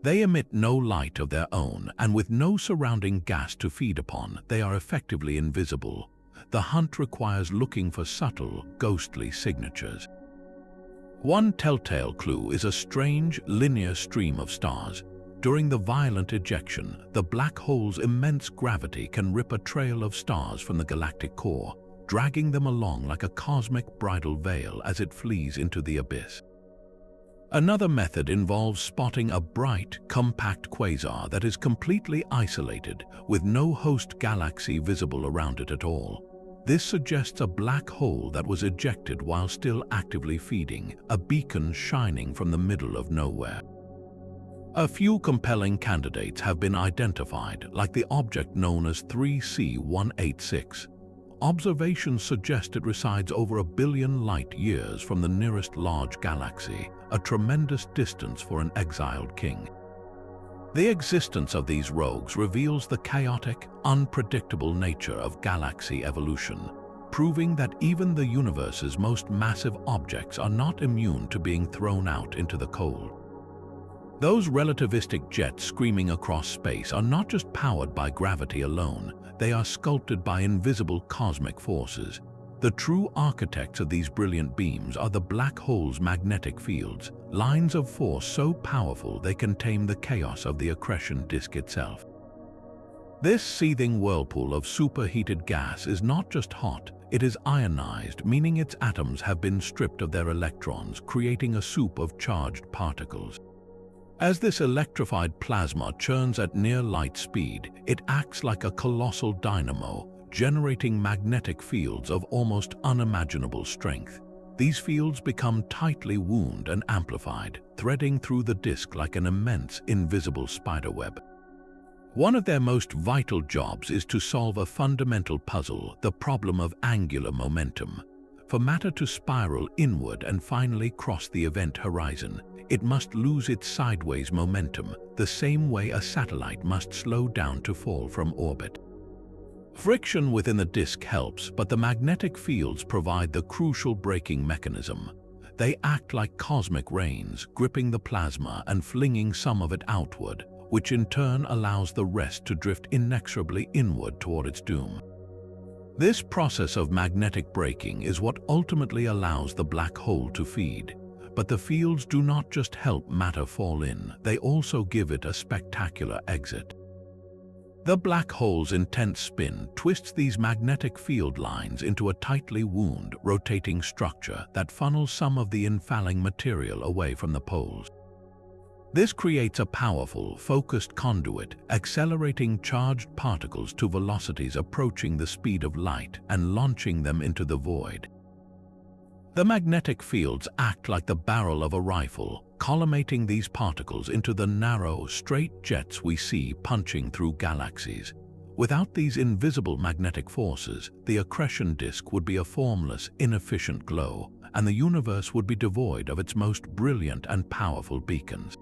They emit no light of their own, and with no surrounding gas to feed upon, they are effectively invisible. The hunt requires looking for subtle, ghostly signatures. One telltale clue is a strange, linear stream of stars. During the violent ejection, the black hole's immense gravity can rip a trail of stars from the galactic core, dragging them along like a cosmic bridal veil as it flees into the abyss. Another method involves spotting a bright, compact quasar that is completely isolated, with no host galaxy visible around it at all. This suggests a black hole that was ejected while still actively feeding, a beacon shining from the middle of nowhere. A few compelling candidates have been identified, like the object known as 3C186. Observations suggest it resides over 1 billion light-years from the nearest large galaxy, a tremendous distance for an exiled king. The existence of these rogues reveals the chaotic, unpredictable nature of galaxy evolution, proving that even the universe's most massive objects are not immune to being thrown out into the cold. Those relativistic jets screaming across space are not just powered by gravity alone, they are sculpted by invisible cosmic forces. The true architects of these brilliant beams are the black hole's magnetic fields, lines of force so powerful they can tame the chaos of the accretion disk itself. This seething whirlpool of superheated gas is not just hot, it is ionized, meaning its atoms have been stripped of their electrons, creating a soup of charged particles. As this electrified plasma churns at near light speed, it acts like a colossal dynamo, generating magnetic fields of almost unimaginable strength. These fields become tightly wound and amplified, threading through the disk like an immense, invisible spiderweb. One of their most vital jobs is to solve a fundamental puzzle, the problem of angular momentum. For matter to spiral inward and finally cross the event horizon, it must lose its sideways momentum, the same way a satellite must slow down to fall from orbit. Friction within the disk helps, but the magnetic fields provide the crucial braking mechanism. They act like cosmic rains, gripping the plasma and flinging some of it outward, which in turn allows the rest to drift inexorably inward toward its doom. This process of magnetic braking is what ultimately allows the black hole to feed. But the fields do not just help matter fall in, they also give it a spectacular exit. The black hole's intense spin twists these magnetic field lines into a tightly wound, rotating structure that funnels some of the infalling material away from the poles. This creates a powerful, focused conduit, accelerating charged particles to velocities approaching the speed of light and launching them into the void. The magnetic fields act like the barrel of a rifle, collimating these particles into the narrow, straight jets we see punching through galaxies. Without these invisible magnetic forces, the accretion disk would be a formless, inefficient glow, and the universe would be devoid of its most brilliant and powerful beacons.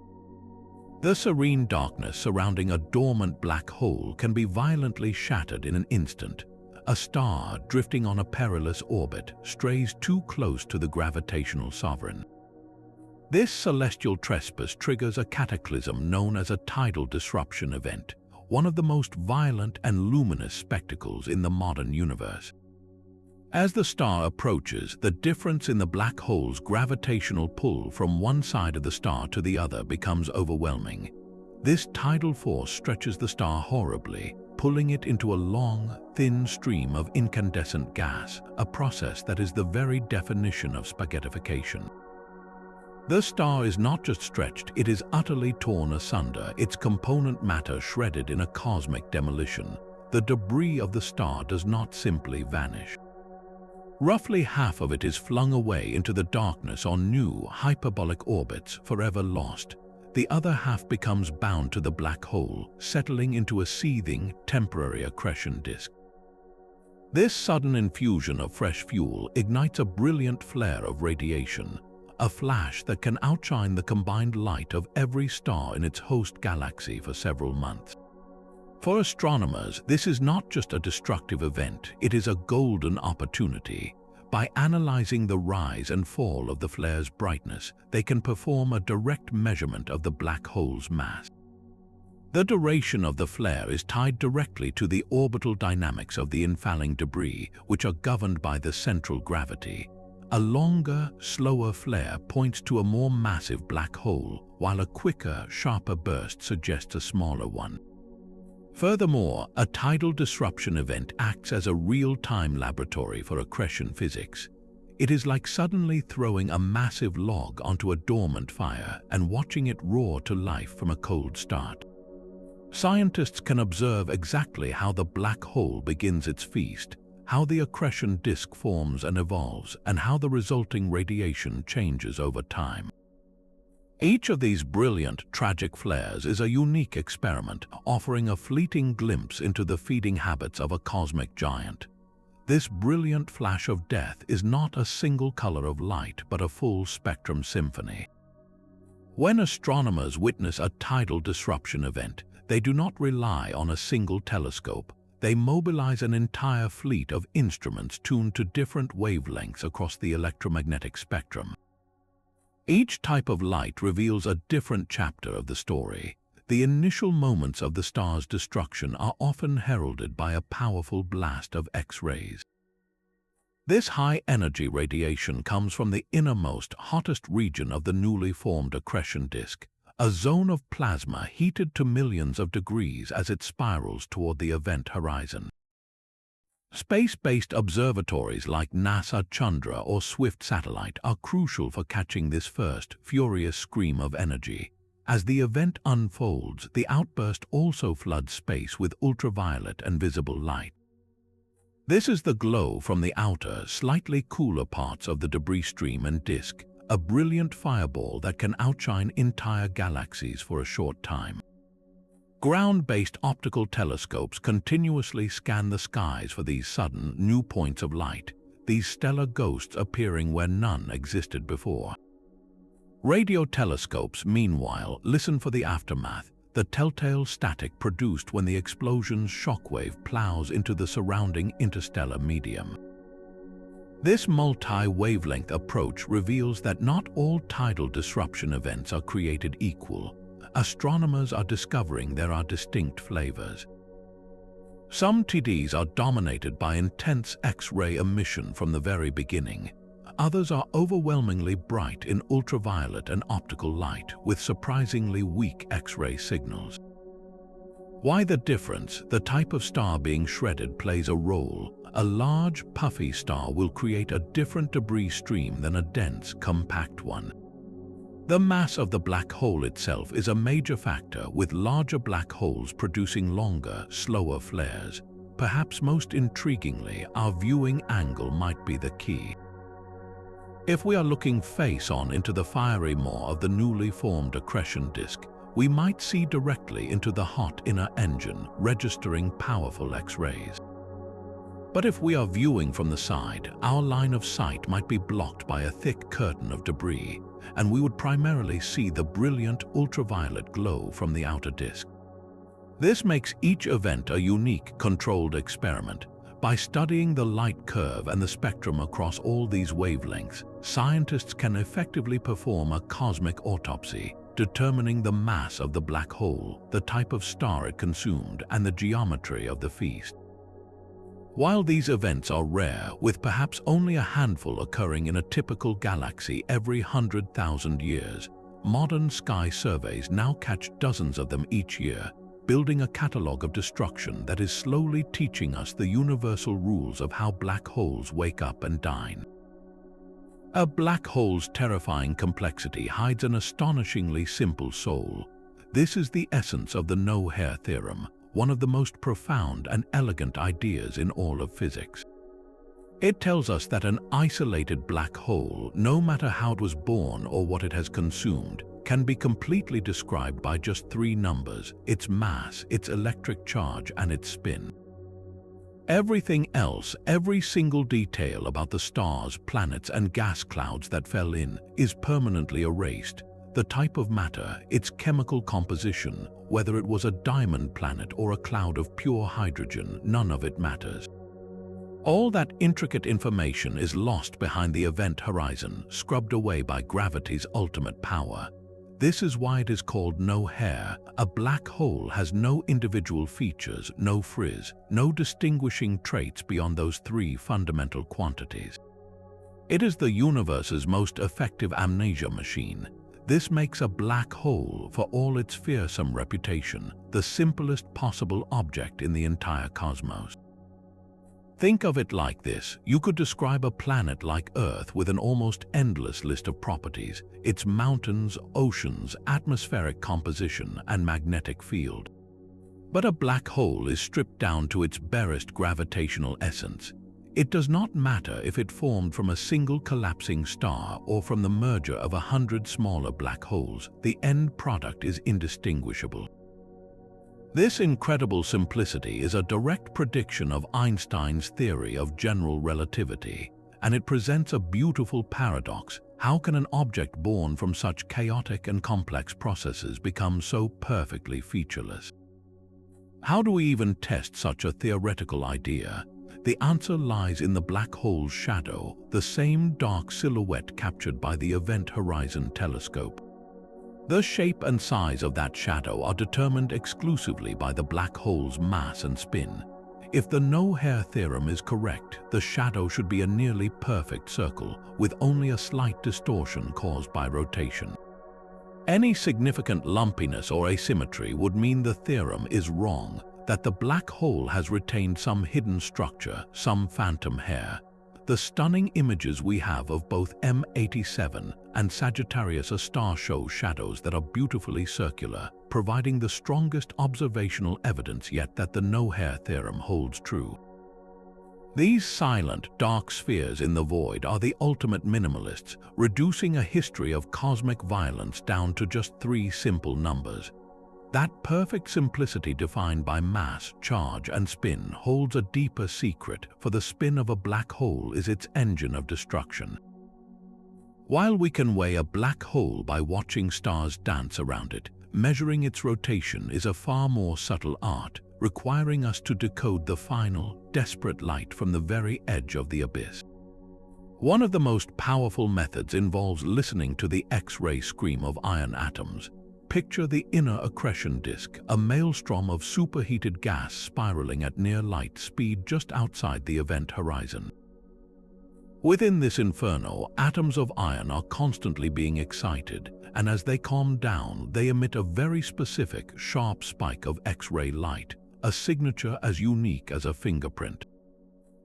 The serene darkness surrounding a dormant black hole can be violently shattered in an instant. A star drifting on a perilous orbit strays too close to the gravitational sovereign. This celestial trespass triggers a cataclysm known as a tidal disruption event, one of the most violent and luminous spectacles in the modern universe. As the star approaches, the difference in the black hole's gravitational pull from one side of the star to the other becomes overwhelming. This tidal force stretches the star horribly, pulling it into a long, thin stream of incandescent gas, a process that is the very definition of spaghettification. The star is not just stretched, it is utterly torn asunder, its component matter shredded in a cosmic demolition. The debris of the star does not simply vanish. Roughly half of it is flung away into the darkness on new, hyperbolic orbits, forever lost. The other half becomes bound to the black hole, settling into a seething, temporary accretion disk. This sudden infusion of fresh fuel ignites a brilliant flare of radiation, a flash that can outshine the combined light of every star in its host galaxy for several months. For astronomers, this is not just a destructive event, it is a golden opportunity. By analyzing the rise and fall of the flare's brightness, they can perform a direct measurement of the black hole's mass. The duration of the flare is tied directly to the orbital dynamics of the infalling debris, which are governed by the central gravity. A longer, slower flare points to a more massive black hole, while a quicker, sharper burst suggests a smaller one. Furthermore, a tidal disruption event acts as a real-time laboratory for accretion physics. It is like suddenly throwing a massive log onto a dormant fire and watching it roar to life from a cold start. Scientists can observe exactly how the black hole begins its feast, how the accretion disk forms and evolves, and how the resulting radiation changes over time. Each of these brilliant, tragic flares is a unique experiment, offering a fleeting glimpse into the feeding habits of a cosmic giant. This brilliant flash of death is not a single color of light, but a full-spectrum symphony. When astronomers witness a tidal disruption event, they do not rely on a single telescope. They mobilize an entire fleet of instruments tuned to different wavelengths across the electromagnetic spectrum. Each type of light reveals a different chapter of the story. The initial moments of the star's destruction are often heralded by a powerful blast of X-rays. This high-energy radiation comes from the innermost, hottest region of the newly formed accretion disk, a zone of plasma heated to millions of degrees as it spirals toward the event horizon. Space-based observatories like NASA Chandra or Swift satellite are crucial for catching this first, furious scream of energy. As the event unfolds, the outburst also floods space with ultraviolet and visible light. This is the glow from the outer, slightly cooler parts of the debris stream and disk, a brilliant fireball that can outshine entire galaxies for a short time. Ground-based optical telescopes continuously scan the skies for these sudden, new points of light, these stellar ghosts appearing where none existed before. Radio telescopes, meanwhile, listen for the aftermath, the telltale static produced when the explosion's shockwave plows into the surrounding interstellar medium. This multi-wavelength approach reveals that not all tidal disruption events are created equal. Astronomers are discovering there are distinct flavors. Some TDs are dominated by intense X-ray emission from the very beginning. Others are overwhelmingly bright in ultraviolet and optical light with surprisingly weak X-ray signals. Why the difference? The type of star being shredded plays a role. A large, puffy star will create a different debris stream than a dense, compact one. The mass of the black hole itself is a major factor, with larger black holes producing longer, slower flares. Perhaps most intriguingly, our viewing angle might be the key. If we are looking face-on into the fiery maw of the newly formed accretion disk, we might see directly into the hot inner engine, registering powerful X-rays. But if we are viewing from the side, our line of sight might be blocked by a thick curtain of debris, and we would primarily see the brilliant ultraviolet glow from the outer disk. This makes each event a unique, controlled experiment. By studying the light curve and the spectrum across all these wavelengths, scientists can effectively perform a cosmic autopsy, determining the mass of the black hole, the type of star it consumed, and the geometry of the feast. While these events are rare, with perhaps only a handful occurring in a typical galaxy every 100,000 years, modern sky surveys now catch dozens of them each year, building a catalogue of destruction that is slowly teaching us the universal rules of how black holes wake up and dine. A black hole's terrifying complexity hides an astonishingly simple soul. This is the essence of the no-hair theorem, one of the most profound and elegant ideas in all of physics. It tells us that an isolated black hole, no matter how it was born or what it has consumed, can be completely described by just three numbers: its mass, its electric charge, and its spin. Everything else, every single detail about the stars, planets, and gas clouds that fell in, is permanently erased. The type of matter, its chemical composition, whether it was a diamond planet or a cloud of pure hydrogen, none of it matters. All that intricate information is lost behind the event horizon, scrubbed away by gravity's ultimate power. This is why it is called no hair. A black hole has no individual features, no frizz, no distinguishing traits beyond those three fundamental quantities. It is the universe's most effective amnesia machine. This makes a black hole, for all its fearsome reputation, the simplest possible object in the entire cosmos. Think of it like this: you could describe a planet like Earth with an almost endless list of properties, its mountains, oceans, atmospheric composition, and magnetic field. But a black hole is stripped down to its barest gravitational essence. It does not matter if it formed from a single collapsing star or from the merger of 100 smaller black holes, the end product is indistinguishable. This incredible simplicity is a direct prediction of Einstein's theory of general relativity, and it presents a beautiful paradox. How can an object born from such chaotic and complex processes become so perfectly featureless? How do we even test such a theoretical idea? The answer lies in the black hole's shadow, the same dark silhouette captured by the Event Horizon Telescope. The shape and size of that shadow are determined exclusively by the black hole's mass and spin. If the no-hair theorem is correct, the shadow should be a nearly perfect circle, with only a slight distortion caused by rotation. Any significant lumpiness or asymmetry would mean the theorem is wrong, that the black hole has retained some hidden structure, some phantom hair. The stunning images we have of both M87 and Sagittarius A star show shadows that are beautifully circular, providing the strongest observational evidence yet that the no-hair theorem holds true. These silent, dark spheres in the void are the ultimate minimalists, reducing a history of cosmic violence down to just 3 simple numbers. That perfect simplicity defined by mass, charge, and spin holds a deeper secret, for the spin of a black hole is its engine of destruction. While we can weigh a black hole by watching stars dance around it, measuring its rotation is a far more subtle art, requiring us to decode the final, desperate light from the very edge of the abyss. One of the most powerful methods involves listening to the X-ray scream of iron atoms. Picture the inner accretion disk, a maelstrom of superheated gas spiraling at near light speed just outside the event horizon. Within this inferno, atoms of iron are constantly being excited, and as they calm down, they emit a very specific, sharp spike of X-ray light, a signature as unique as a fingerprint.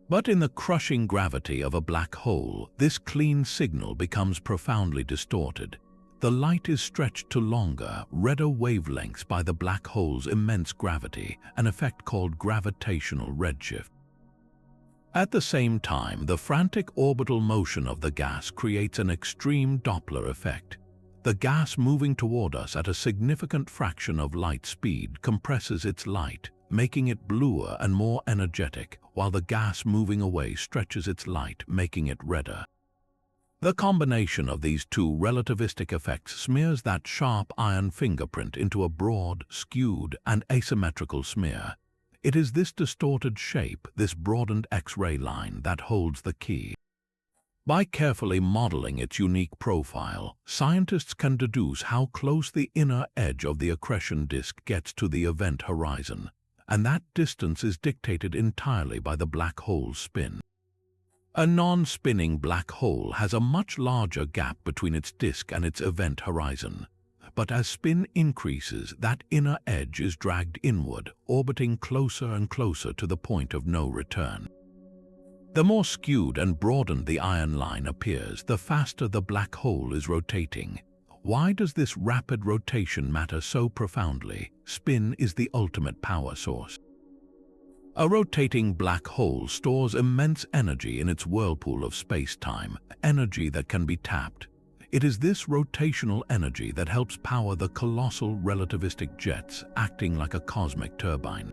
But in the crushing gravity of a black hole, this clean signal becomes profoundly distorted. The light is stretched to longer, redder wavelengths by the black hole's immense gravity, an effect called gravitational redshift. At the same time, the frantic orbital motion of the gas creates an extreme Doppler effect. The gas moving toward us at a significant fraction of light speed compresses its light, making it bluer and more energetic, while the gas moving away stretches its light, making it redder. The combination of these two relativistic effects smears that sharp iron fingerprint into a broad, skewed, and asymmetrical smear. It is this distorted shape, this broadened X-ray line, that holds the key. By carefully modeling its unique profile, scientists can deduce how close the inner edge of the accretion disk gets to the event horizon, and that distance is dictated entirely by the black hole's spin. A non-spinning black hole has a much larger gap between its disk and its event horizon. But as spin increases, that inner edge is dragged inward, orbiting closer and closer to the point of no return. The more skewed and broadened the iron line appears, the faster the black hole is rotating. Why does this rapid rotation matter so profoundly? Spin is the ultimate power source. A rotating black hole stores immense energy in its whirlpool of space-time, energy that can be tapped. It is this rotational energy that helps power the colossal relativistic jets, acting like a cosmic turbine.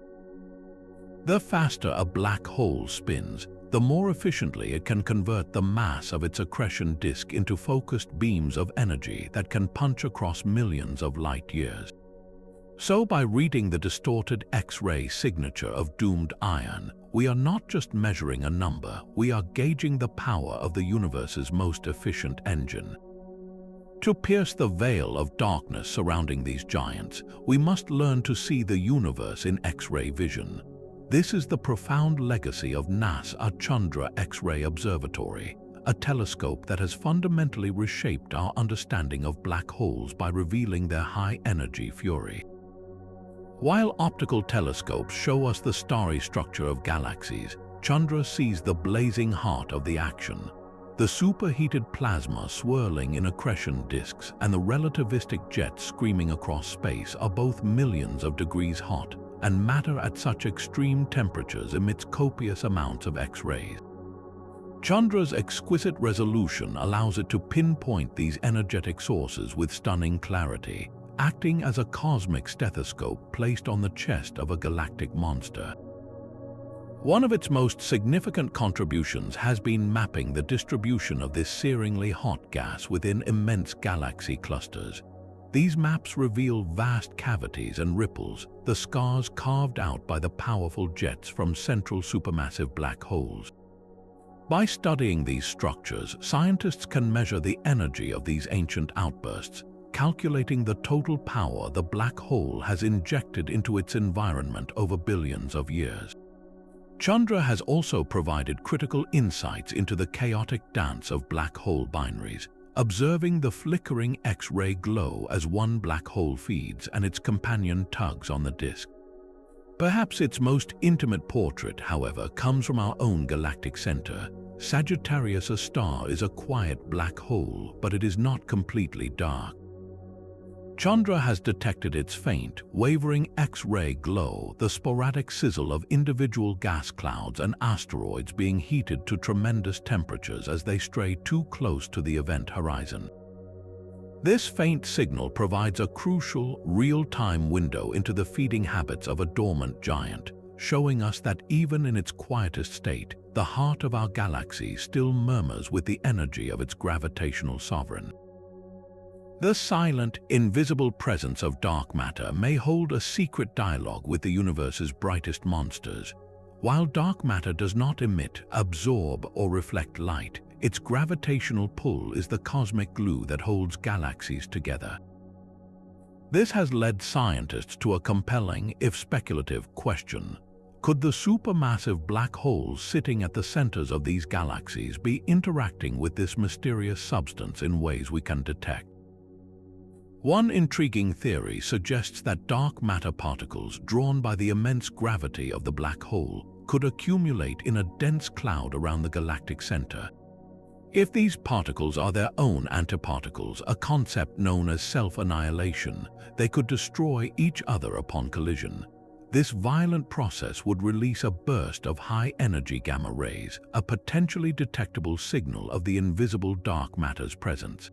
The faster a black hole spins, the more efficiently it can convert the mass of its accretion disk into focused beams of energy that can punch across millions of light years. So by reading the distorted X-ray signature of doomed iron, we are not just measuring a number, we are gauging the power of the universe's most efficient engine. To pierce the veil of darkness surrounding these giants, we must learn to see the universe in X-ray vision. This is the profound legacy of NASA's Chandra X-ray Observatory, a telescope that has fundamentally reshaped our understanding of black holes by revealing their high-energy fury. While optical telescopes show us the starry structure of galaxies, Chandra sees the blazing heart of the action. The superheated plasma swirling in accretion disks and the relativistic jets screaming across space are both millions of degrees hot, and matter at such extreme temperatures emits copious amounts of X-rays. Chandra's exquisite resolution allows it to pinpoint these energetic sources with stunning clarity, acting as a cosmic stethoscope placed on the chest of a galactic monster. One of its most significant contributions has been mapping the distribution of this searingly hot gas within immense galaxy clusters. These maps reveal vast cavities and ripples, the scars carved out by the powerful jets from central supermassive black holes. By studying these structures, scientists can measure the energy of these ancient outbursts, calculating the total power the black hole has injected into its environment over billions of years. Chandra has also provided critical insights into the chaotic dance of black hole binaries, observing the flickering X-ray glow as one black hole feeds and its companion tugs on the disk. Perhaps its most intimate portrait, however, comes from our own galactic center. Sagittarius A star is a quiet black hole, but it is not completely dark. Chandra has detected its faint, wavering X-ray glow, the sporadic sizzle of individual gas clouds and asteroids being heated to tremendous temperatures as they stray too close to the event horizon. This faint signal provides a crucial, real-time window into the feeding habits of a dormant giant, showing us that even in its quietest state, the heart of our galaxy still murmurs with the energy of its gravitational sovereign. The silent, invisible presence of dark matter may hold a secret dialogue with the universe's brightest monsters. While dark matter does not emit, absorb, or reflect light, its gravitational pull is the cosmic glue that holds galaxies together. This has led scientists to a compelling, if speculative, question. Could the supermassive black holes sitting at the centers of these galaxies be interacting with this mysterious substance in ways we can detect? One intriguing theory suggests that dark matter particles drawn by the immense gravity of the black hole could accumulate in a dense cloud around the galactic center. If these particles are their own antiparticles, a concept known as self-annihilation, they could destroy each other upon collision. This violent process would release a burst of high-energy gamma rays, a potentially detectable signal of the invisible dark matter's presence.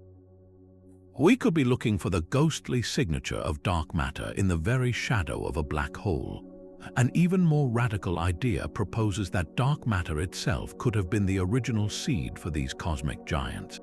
We could be looking for the ghostly signature of dark matter in the very shadow of a black hole. An even more radical idea proposes that dark matter itself could have been the original seed for these cosmic giants.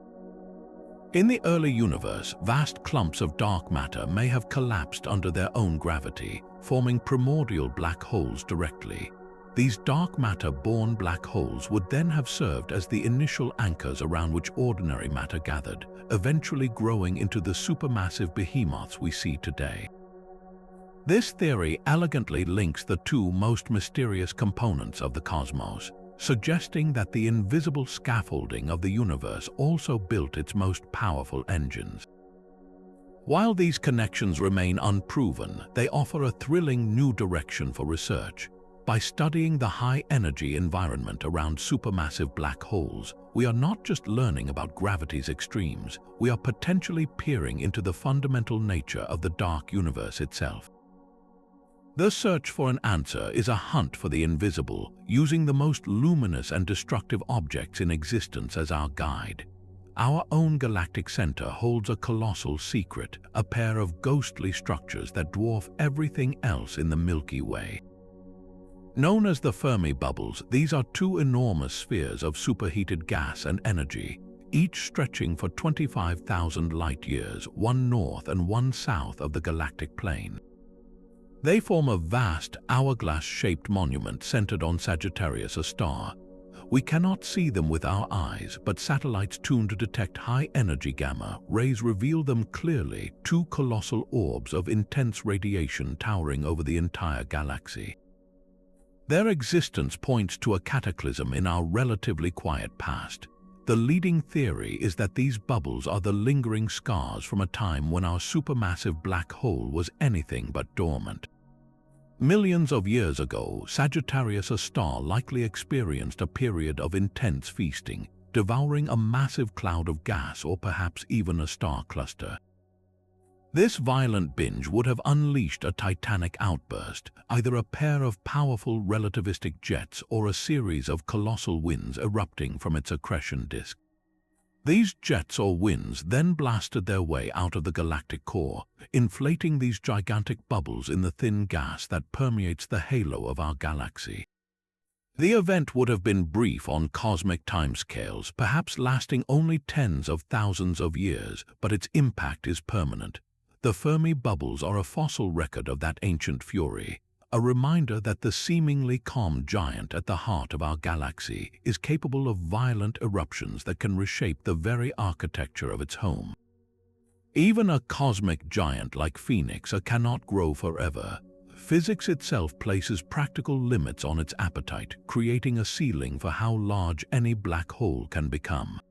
In the early universe, vast clumps of dark matter may have collapsed under their own gravity, forming primordial black holes directly. These dark matter-born black holes would then have served as the initial anchors around which ordinary matter gathered, eventually growing into the supermassive behemoths we see today. This theory elegantly links the two most mysterious components of the cosmos, suggesting that the invisible scaffolding of the universe also built its most powerful engines. While these connections remain unproven, they offer a thrilling new direction for research. By studying the high-energy environment around supermassive black holes, we are not just learning about gravity's extremes, we are potentially peering into the fundamental nature of the dark universe itself. The search for an answer is a hunt for the invisible, using the most luminous and destructive objects in existence as our guide. Our own galactic center holds a colossal secret, a pair of ghostly structures that dwarf everything else in the Milky Way. Known as the Fermi bubbles, these are two enormous spheres of superheated gas and energy, each stretching for 25,000 light-years, one north and one south of the galactic plane. They form a vast, hourglass-shaped monument centered on Sagittarius A star. We cannot see them with our eyes, but satellites tuned to detect high-energy gamma rays reveal them clearly, two colossal orbs of intense radiation towering over the entire galaxy. Their existence points to a cataclysm in our relatively quiet past. The leading theory is that these bubbles are the lingering scars from a time when our supermassive black hole was anything but dormant. Millions of years ago, Sagittarius A star likely experienced a period of intense feasting, devouring a massive cloud of gas or perhaps even a star cluster. This violent binge would have unleashed a titanic outburst, either a pair of powerful relativistic jets or a series of colossal winds erupting from its accretion disk. These jets or winds then blasted their way out of the galactic core, inflating these gigantic bubbles in the thin gas that permeates the halo of our galaxy. The event would have been brief on cosmic timescales, perhaps lasting only tens of thousands of years, but its impact is permanent. The Fermi bubbles are a fossil record of that ancient fury, a reminder that the seemingly calm giant at the heart of our galaxy is capable of violent eruptions that can reshape the very architecture of its home. Even a cosmic giant like Phoenix cannot grow forever. Physics itself places practical limits on its appetite, creating a ceiling for how large any black hole can become.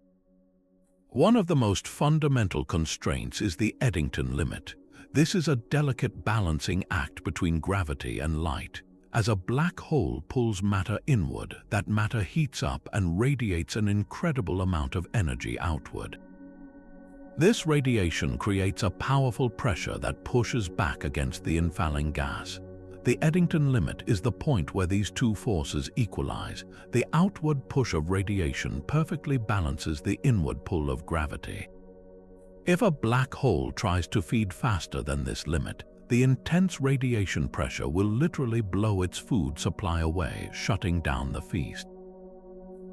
One of the most fundamental constraints is the Eddington limit. This is a delicate balancing act between gravity and light. As a black hole pulls matter inward, that matter heats up and radiates an incredible amount of energy outward. This radiation creates a powerful pressure that pushes back against the infalling gas. The Eddington limit is the point where these two forces equalize. The outward push of radiation perfectly balances the inward pull of gravity. If a black hole tries to feed faster than this limit, the intense radiation pressure will literally blow its food supply away, shutting down the feast.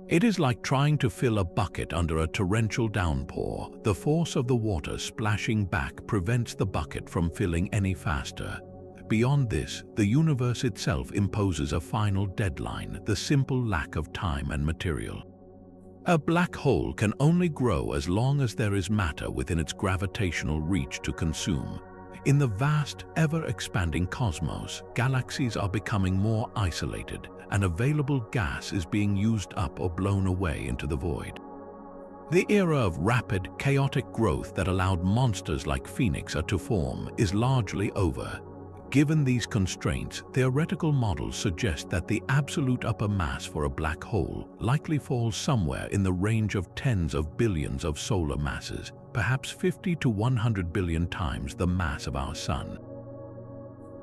It is like trying to fill a bucket under a torrential downpour. The force of the water splashing back prevents the bucket from filling any faster. Beyond this, the universe itself imposes a final deadline, the simple lack of time and material. A black hole can only grow as long as there is matter within its gravitational reach to consume. In the vast, ever-expanding cosmos, galaxies are becoming more isolated, and available gas is being used up or blown away into the void. The era of rapid, chaotic growth that allowed monsters like Phoenix to form is largely over. Given these constraints, theoretical models suggest that the absolute upper mass for a black hole likely falls somewhere in the range of tens of billions of solar masses, perhaps 50 to 100 billion times the mass of our Sun.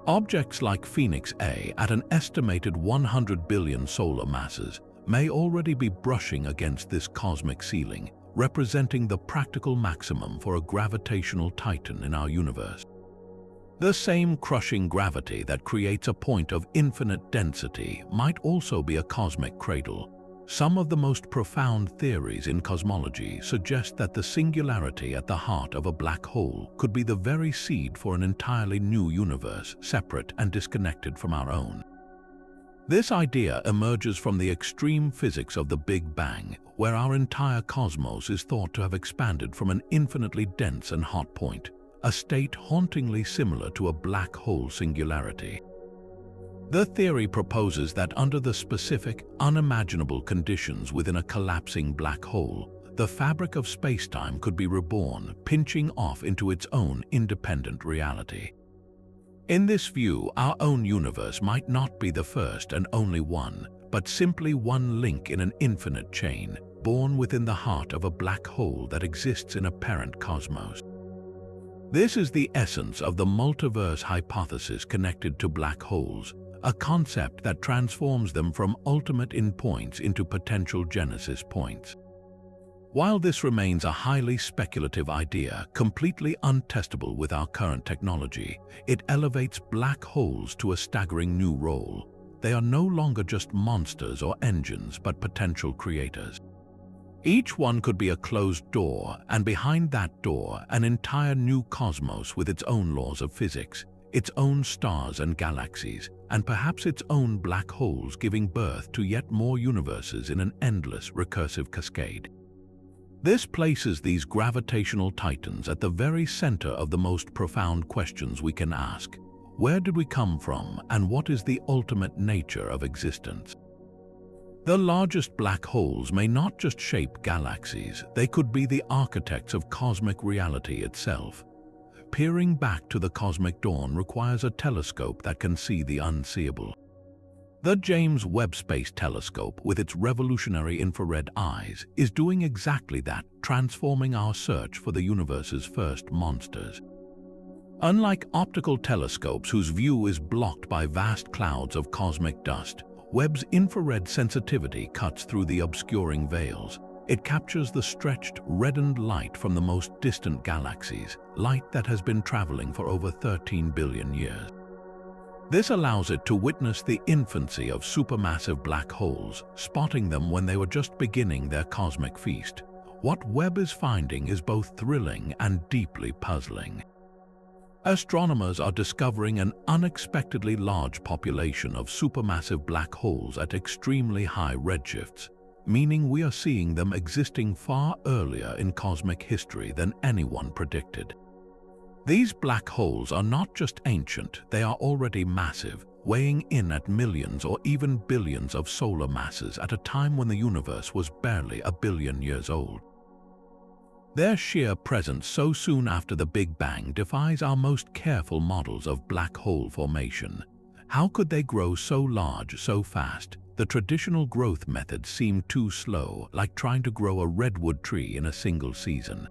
Objects like Phoenix A at an estimated 100 billion solar masses may already be brushing against this cosmic ceiling, representing the practical maximum for a gravitational titan in our universe. The same crushing gravity that creates a point of infinite density might also be a cosmic cradle. Some of the most profound theories in cosmology suggest that the singularity at the heart of a black hole could be the very seed for an entirely new universe, separate and disconnected from our own. This idea emerges from the extreme physics of the Big Bang, where our entire cosmos is thought to have expanded from an infinitely dense and hot point, a state hauntingly similar to a black hole singularity. The theory proposes that under the specific, unimaginable conditions within a collapsing black hole, the fabric of spacetime could be reborn, pinching off into its own independent reality. In this view, our own universe might not be the first and only one, but simply one link in an infinite chain, born within the heart of a black hole that exists in a parent cosmos. This is the essence of the multiverse hypothesis connected to black holes, a concept that transforms them from ultimate endpoints into potential genesis points. While this remains a highly speculative idea, completely untestable with our current technology, it elevates black holes to a staggering new role. They are no longer just monsters or engines, but potential creators. Each one could be a closed door, and behind that door, an entire new cosmos with its own laws of physics, its own stars and galaxies, and perhaps its own black holes, giving birth to yet more universes in an endless, recursive cascade. This places these gravitational titans at the very center of the most profound questions we can ask. Where did we come from, and what is the ultimate nature of existence? The largest black holes may not just shape galaxies, they could be the architects of cosmic reality itself. Peering back to the cosmic dawn requires a telescope that can see the unseeable. The James Webb Space Telescope, with its revolutionary infrared eyes, is doing exactly that, transforming our search for the universe's first monsters. Unlike optical telescopes whose view is blocked by vast clouds of cosmic dust, Webb's infrared sensitivity cuts through the obscuring veils. It captures the stretched, reddened light from the most distant galaxies, light that has been traveling for over 13 billion years. This allows it to witness the infancy of supermassive black holes, spotting them when they were just beginning their cosmic feast. What Webb is finding is both thrilling and deeply puzzling. Astronomers are discovering an unexpectedly large population of supermassive black holes at extremely high redshifts, meaning we are seeing them existing far earlier in cosmic history than anyone predicted. These black holes are not just ancient, they are already massive, weighing in at millions or even billions of solar masses at a time when the universe was barely a billion years old. Their sheer presence so soon after the Big Bang defies our most careful models of black hole formation. How could they grow so large so fast? The traditional growth methods seem too slow, like trying to grow a redwood tree in a single season.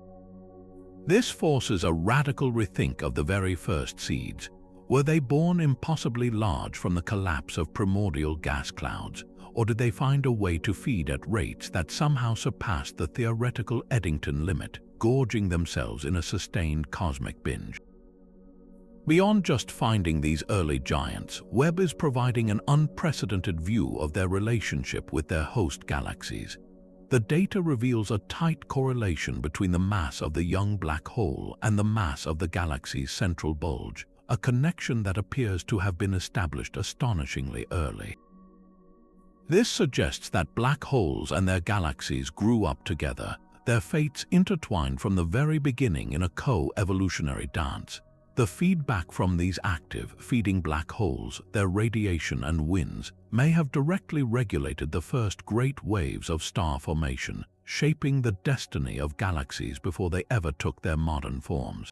This forces a radical rethink of the very first seeds. Were they born impossibly large from the collapse of primordial gas clouds, or did they find a way to feed at rates that somehow surpassed the theoretical Eddington limit, gorging themselves in a sustained cosmic binge? Beyond just finding these early giants, Webb is providing an unprecedented view of their relationship with their host galaxies. The data reveals a tight correlation between the mass of the young black hole and the mass of the galaxy's central bulge, a connection that appears to have been established astonishingly early. This suggests that black holes and their galaxies grew up together, their fates intertwined from the very beginning in a co-evolutionary dance. The feedback from these active, feeding black holes, their radiation and winds, may have directly regulated the first great waves of star formation, shaping the destiny of galaxies before they ever took their modern forms.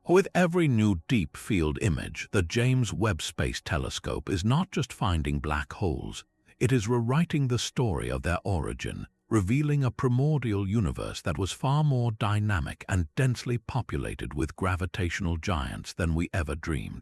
With every new deep field image, the James Webb Space Telescope is not just finding black holes, it is rewriting the story of their origin, revealing a primordial universe that was far more dynamic and densely populated with gravitational giants than we ever dreamed.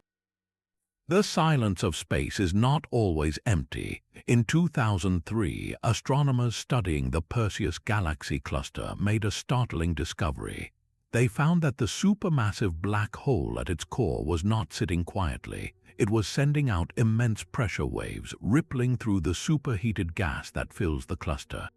The silence of space is not always empty. In 2003, astronomers studying the Perseus galaxy cluster made a startling discovery. They found that the supermassive black hole at its core was not sitting quietly. It was sending out immense pressure waves, rippling through the superheated gas that fills the cluster.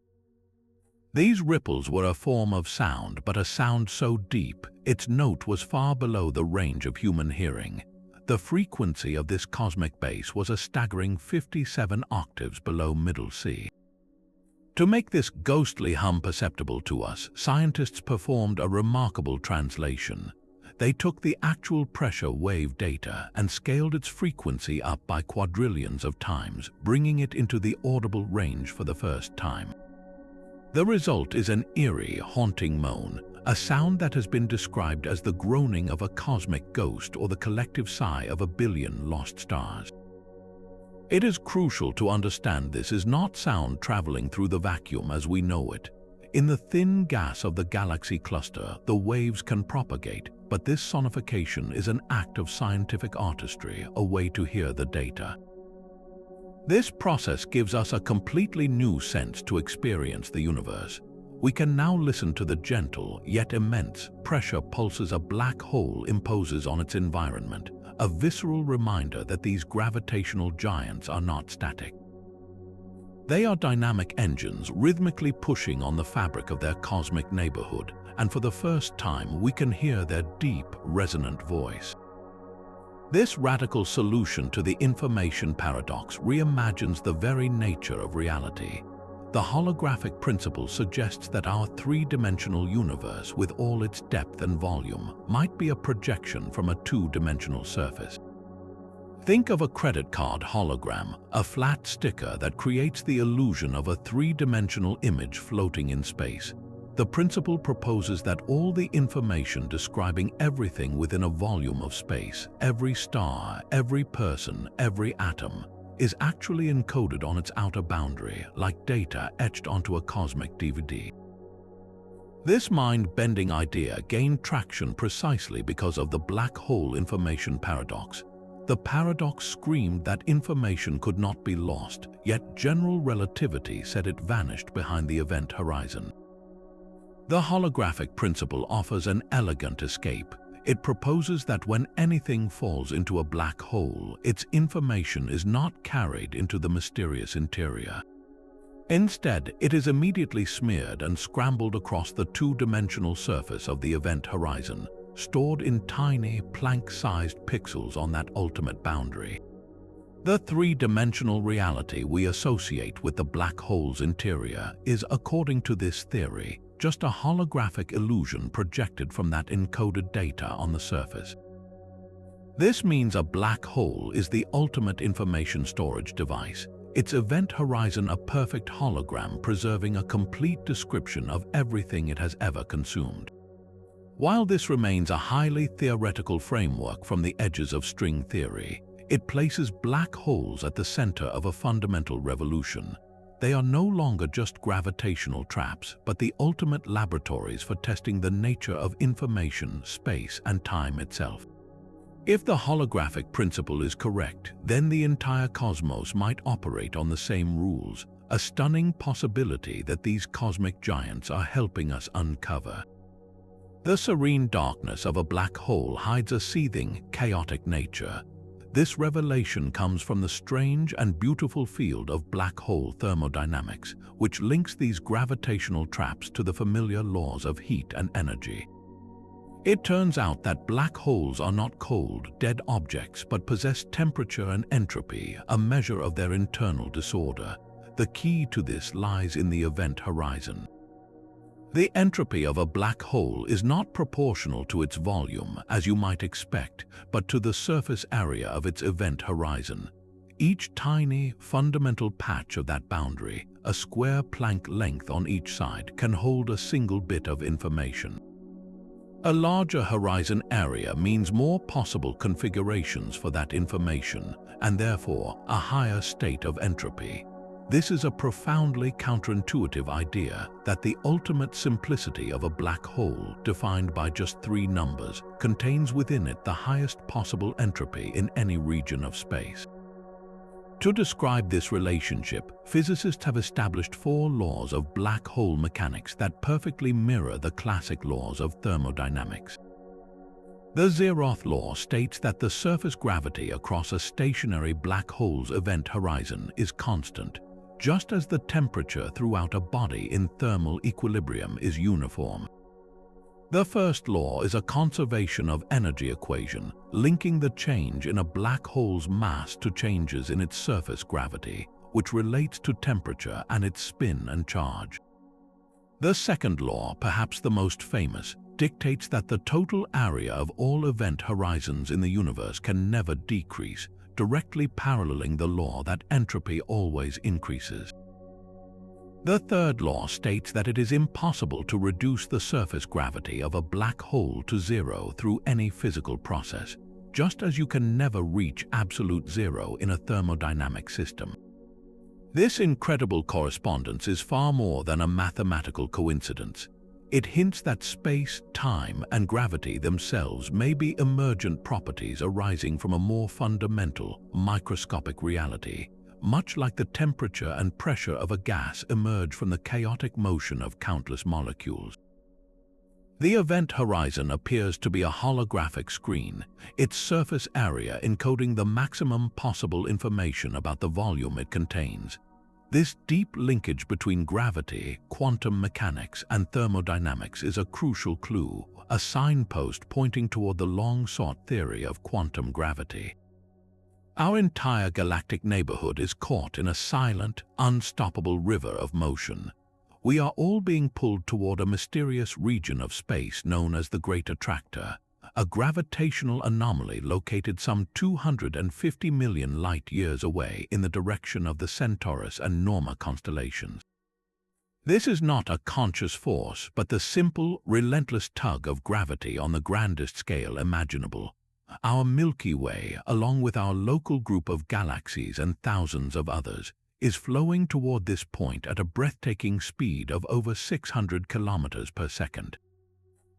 These ripples were a form of sound, but a sound so deep, its note was far below the range of human hearing. The frequency of this cosmic bass was a staggering 57 octaves below middle C. To make this ghostly hum perceptible to us, scientists performed a remarkable translation. They took the actual pressure wave data and scaled its frequency up by quadrillions of times, bringing it into the audible range for the first time. The result is an eerie, haunting moan, a sound that has been described as the groaning of a cosmic ghost or the collective sigh of a billion lost stars. It is crucial to understand this is not sound traveling through the vacuum as we know it. In the thin gas of the galaxy cluster, the waves can propagate, but this sonification is an act of scientific artistry, a way to hear the data. This process gives us a completely new sense to experience the universe. We can now listen to the gentle, yet immense, pressure pulses a black hole imposes on its environment, a visceral reminder that these gravitational giants are not static. They are dynamic engines rhythmically pushing on the fabric of their cosmic neighborhood, and for the first time we can hear their deep, resonant voice. This radical solution to the information paradox reimagines the very nature of reality. The holographic principle suggests that our three-dimensional universe, with all its depth and volume, might be a projection from a two-dimensional surface. Think of a credit card hologram, a flat sticker that creates the illusion of a three-dimensional image floating in space. The principle proposes that all the information describing everything within a volume of space, every star, every person, every atom, is actually encoded on its outer boundary, like data etched onto a cosmic DVD. This mind-bending idea gained traction precisely because of the black hole information paradox. The paradox screamed that information could not be lost, yet general relativity said it vanished behind the event horizon. The holographic principle offers an elegant escape. It proposes that when anything falls into a black hole, its information is not carried into the mysterious interior. Instead, it is immediately smeared and scrambled across the two-dimensional surface of the event horizon, stored in tiny, Planck-sized pixels on that ultimate boundary. The three-dimensional reality we associate with the black hole's interior is, according to this theory, just a holographic illusion projected from that encoded data on the surface. This means a black hole is the ultimate information storage device, its event horizon a perfect hologram preserving a complete description of everything it has ever consumed. While this remains a highly theoretical framework from the edges of string theory, it places black holes at the center of a fundamental revolution. They are no longer just gravitational traps, but the ultimate laboratories for testing the nature of information, space, and time itself. If the holographic principle is correct, then the entire cosmos might operate on the same rules, a stunning possibility that these cosmic giants are helping us uncover. The serene darkness of a black hole hides a seething, chaotic nature. This revelation comes from the strange and beautiful field of black hole thermodynamics, which links these gravitational traps to the familiar laws of heat and energy. It turns out that black holes are not cold, dead objects, but possess temperature and entropy, a measure of their internal disorder. The key to this lies in the event horizon. The entropy of a black hole is not proportional to its volume, as you might expect, but to the surface area of its event horizon. Each tiny, fundamental patch of that boundary, a square Planck length on each side, can hold a single bit of information. A larger horizon area means more possible configurations for that information, and therefore a higher state of entropy. This is a profoundly counterintuitive idea that the ultimate simplicity of a black hole, defined by just 3 numbers, contains within it the highest possible entropy in any region of space. To describe this relationship, physicists have established 4 laws of black hole mechanics that perfectly mirror the classic laws of thermodynamics. The zeroth law states that the surface gravity across a stationary black hole's event horizon is constant, just as the temperature throughout a body in thermal equilibrium is uniform. The first law is a conservation of energy equation, linking the change in a black hole's mass to changes in its surface gravity, which relates to temperature and its spin and charge. The second law, perhaps the most famous, dictates that the total area of all event horizons in the universe can never decrease, directly paralleling the law that entropy always increases. The third law states that it is impossible to reduce the surface gravity of a black hole to 0 through any physical process, just as you can never reach absolute zero in a thermodynamic system. This incredible correspondence is far more than a mathematical coincidence. It hints that space, time, and gravity themselves may be emergent properties arising from a more fundamental, microscopic reality, much like the temperature and pressure of a gas emerge from the chaotic motion of countless molecules. The event horizon appears to be a holographic screen, its surface area encoding the maximum possible information about the volume it contains. This deep linkage between gravity, quantum mechanics, and thermodynamics is a crucial clue, a signpost pointing toward the long-sought theory of quantum gravity. Our entire galactic neighborhood is caught in a silent, unstoppable river of motion. We are all being pulled toward a mysterious region of space known as the Great Attractor, a gravitational anomaly located some 250 million light-years away in the direction of the Centaurus and Norma constellations. This is not a conscious force, but the simple, relentless tug of gravity on the grandest scale imaginable. Our Milky Way, along with our local group of galaxies and thousands of others, is flowing toward this point at a breathtaking speed of over 600 kilometers per second.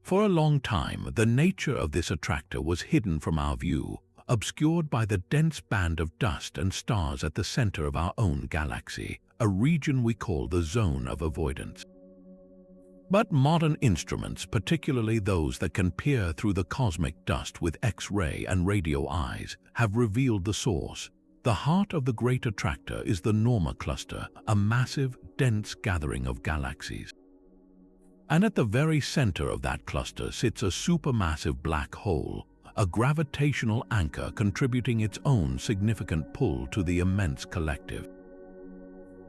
For a long time, the nature of this attractor was hidden from our view, obscured by the dense band of dust and stars at the center of our own galaxy, a region we call the zone of avoidance. But modern instruments, particularly those that can peer through the cosmic dust with X-ray and radio eyes, have revealed the source. The heart of the Great Attractor is the Norma Cluster, a massive, dense gathering of galaxies. And at the very center of that cluster sits a supermassive black hole, a gravitational anchor contributing its own significant pull to the immense collective.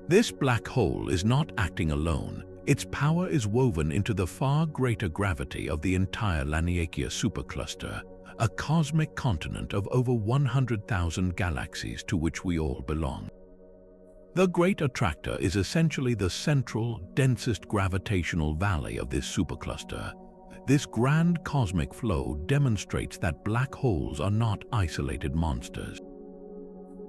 This black hole is not acting alone. Its power is woven into the far greater gravity of the entire Laniakea supercluster, a cosmic continent of over 100,000 galaxies to which we all belong. The Great Attractor is essentially the central, densest gravitational valley of this supercluster. This grand cosmic flow demonstrates that black holes are not isolated monsters.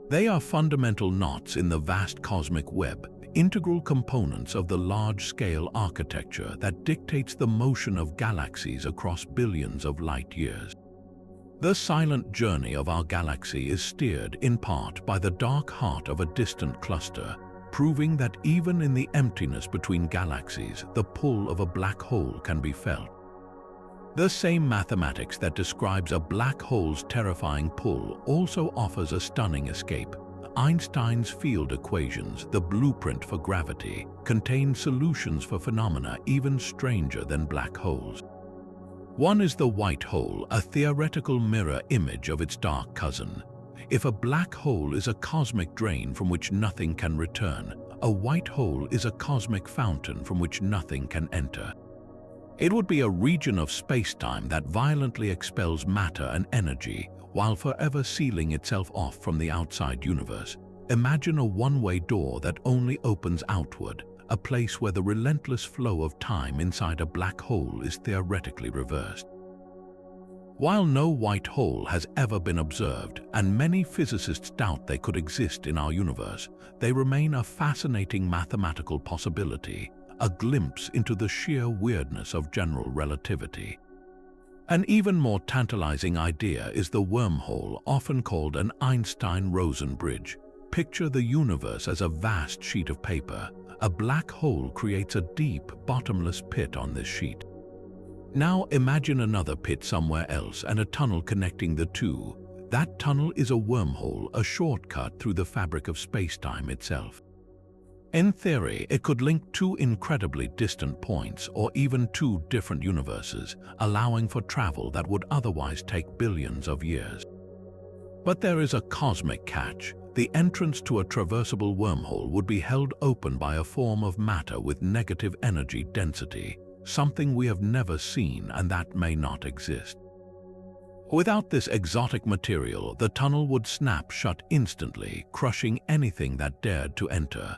They are fundamental knots in the vast cosmic web, integral components of the large-scale architecture that dictates the motion of galaxies across billions of light years. The silent journey of our galaxy is steered in part by the dark heart of a distant cluster, proving that even in the emptiness between galaxies, the pull of a black hole can be felt. The same mathematics that describes a black hole's terrifying pull also offers a stunning escape. Einstein's field equations, the blueprint for gravity, contain solutions for phenomena even stranger than black holes. One is the white hole, a theoretical mirror image of its dark cousin. If a black hole is a cosmic drain from which nothing can return, a white hole is a cosmic fountain from which nothing can enter. It would be a region of spacetime that violently expels matter and energy while forever sealing itself off from the outside universe. Imagine a one-way door that only opens outward, a place where the relentless flow of time inside a black hole is theoretically reversed. While no white hole has ever been observed, and many physicists doubt they could exist in our universe, they remain a fascinating mathematical possibility, a glimpse into the sheer weirdness of general relativity. An even more tantalizing idea is the wormhole, often called an Einstein-Rosen bridge. Picture the universe as a vast sheet of paper. A black hole creates a deep, bottomless pit on this sheet. Now imagine another pit somewhere else and a tunnel connecting the two. That tunnel is a wormhole, a shortcut through the fabric of space-time itself. In theory, it could link two incredibly distant points or even two different universes, allowing for travel that would otherwise take billions of years. But there is a cosmic catch. The entrance to a traversable wormhole would be held open by a form of matter with negative energy density, something we have never seen and that may not exist. Without this exotic material, the tunnel would snap shut instantly, crushing anything that dared to enter.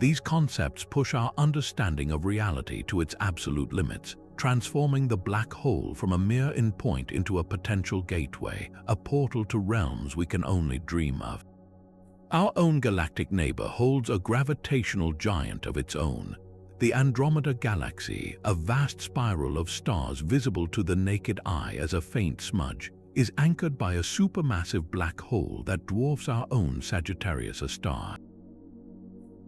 These concepts push our understanding of reality to its absolute limits, transforming the black hole from a mere endpoint into a potential gateway, a portal to realms we can only dream of. Our own galactic neighbor holds a gravitational giant of its own. The Andromeda Galaxy, a vast spiral of stars visible to the naked eye as a faint smudge, is anchored by a supermassive black hole that dwarfs our own Sagittarius A star.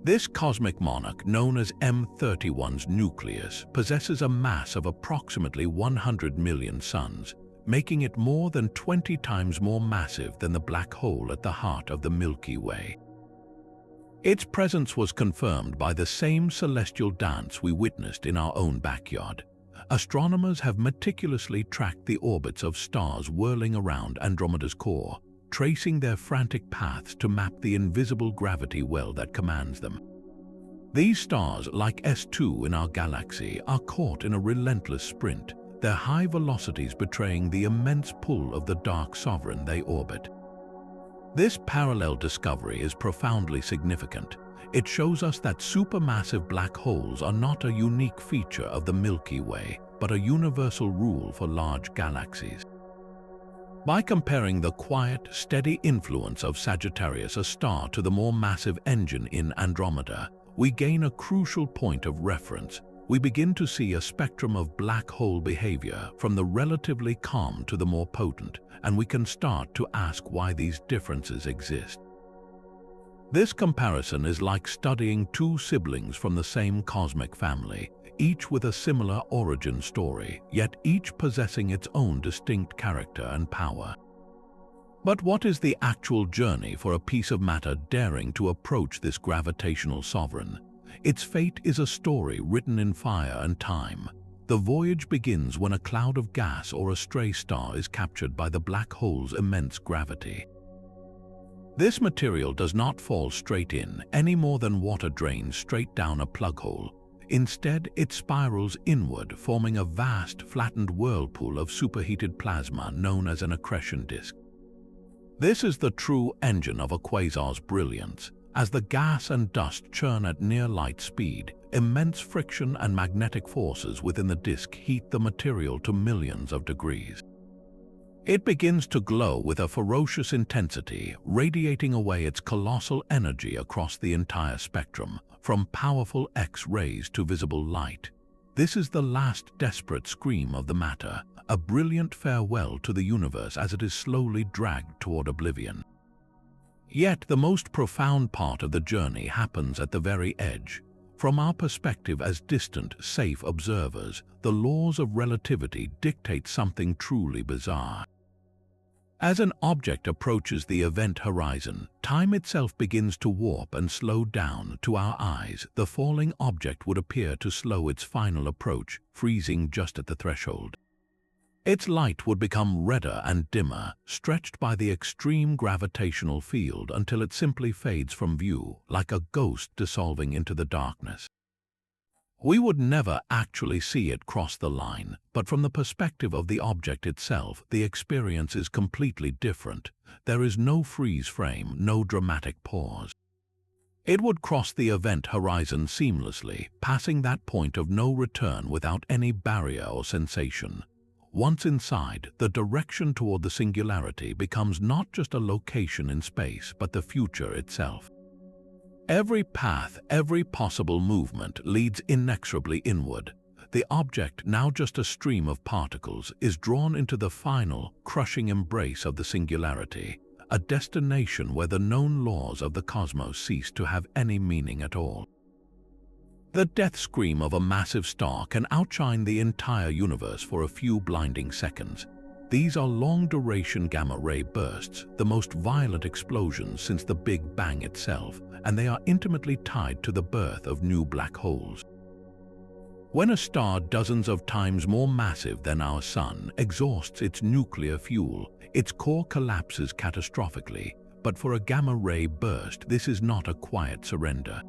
This cosmic monarch, known as M31's nucleus, possesses a mass of approximately 100 million suns, making it more than 20 times more massive than the black hole at the heart of the Milky Way. Its presence was confirmed by the same celestial dance we witnessed in our own backyard. Astronomers have meticulously tracked the orbits of stars whirling around Andromeda's core, tracing their frantic paths to map the invisible gravity well that commands them. These stars, like S2 in our galaxy, are caught in a relentless sprint, their high velocities betraying the immense pull of the dark sovereign they orbit. This parallel discovery is profoundly significant. It shows us that supermassive black holes are not a unique feature of the Milky Way, but a universal rule for large galaxies. By comparing the quiet, steady influence of Sagittarius A star to the more massive engine in Andromeda, we gain a crucial point of reference. We begin to see a spectrum of black hole behavior, from the relatively calm to the more potent, and we can start to ask why these differences exist. This comparison is like studying two siblings from the same cosmic family, each with a similar origin story, yet each possessing its own distinct character and power. But what is the actual journey for a piece of matter daring to approach this gravitational sovereign? Its fate is a story written in fire and time. The voyage begins when a cloud of gas or a stray star is captured by the black hole's immense gravity. This material does not fall straight in, any more than water drains straight down a plug hole. Instead, it spirals inward, forming a vast, flattened whirlpool of superheated plasma known as an accretion disk. This is the true engine of a quasar's brilliance. As the gas and dust churn at near light speed, immense friction and magnetic forces within the disk heat the material to millions of degrees. It begins to glow with a ferocious intensity, radiating away its colossal energy across the entire spectrum, from powerful X-rays to visible light. This is the last desperate scream of the matter, a brilliant farewell to the universe as it is slowly dragged toward oblivion. Yet the most profound part of the journey happens at the very edge. From our perspective as distant, safe observers, the laws of relativity dictate something truly bizarre. As an object approaches the event horizon, time itself begins to warp and slow down. To our eyes, the falling object would appear to slow its final approach, freezing just at the threshold. Its light would become redder and dimmer, stretched by the extreme gravitational field until it simply fades from view, like a ghost dissolving into the darkness. We would never actually see it cross the line, but from the perspective of the object itself, the experience is completely different. There is no freeze frame, no dramatic pause. It would cross the event horizon seamlessly, passing that point of no return without any barrier or sensation. Once inside, the direction toward the singularity becomes not just a location in space, but the future itself. Every path, every possible movement leads inexorably inward. The object, now just a stream of particles, is drawn into the final, crushing embrace of the singularity, a destination where the known laws of the cosmos cease to have any meaning at all. The death scream of a massive star can outshine the entire universe for a few blinding seconds. These are long-duration gamma-ray bursts, the most violent explosions since the Big Bang itself, and they are intimately tied to the birth of new black holes. When a star dozens of times more massive than our Sun exhausts its nuclear fuel, its core collapses catastrophically, but for a gamma-ray burst, this is not a quiet surrender.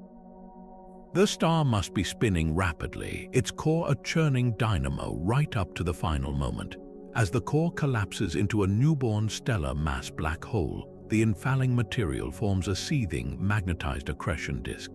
The star must be spinning rapidly, its core a churning dynamo right up to the final moment. As the core collapses into a newborn stellar mass black hole, the infalling material forms a seething, magnetized accretion disk.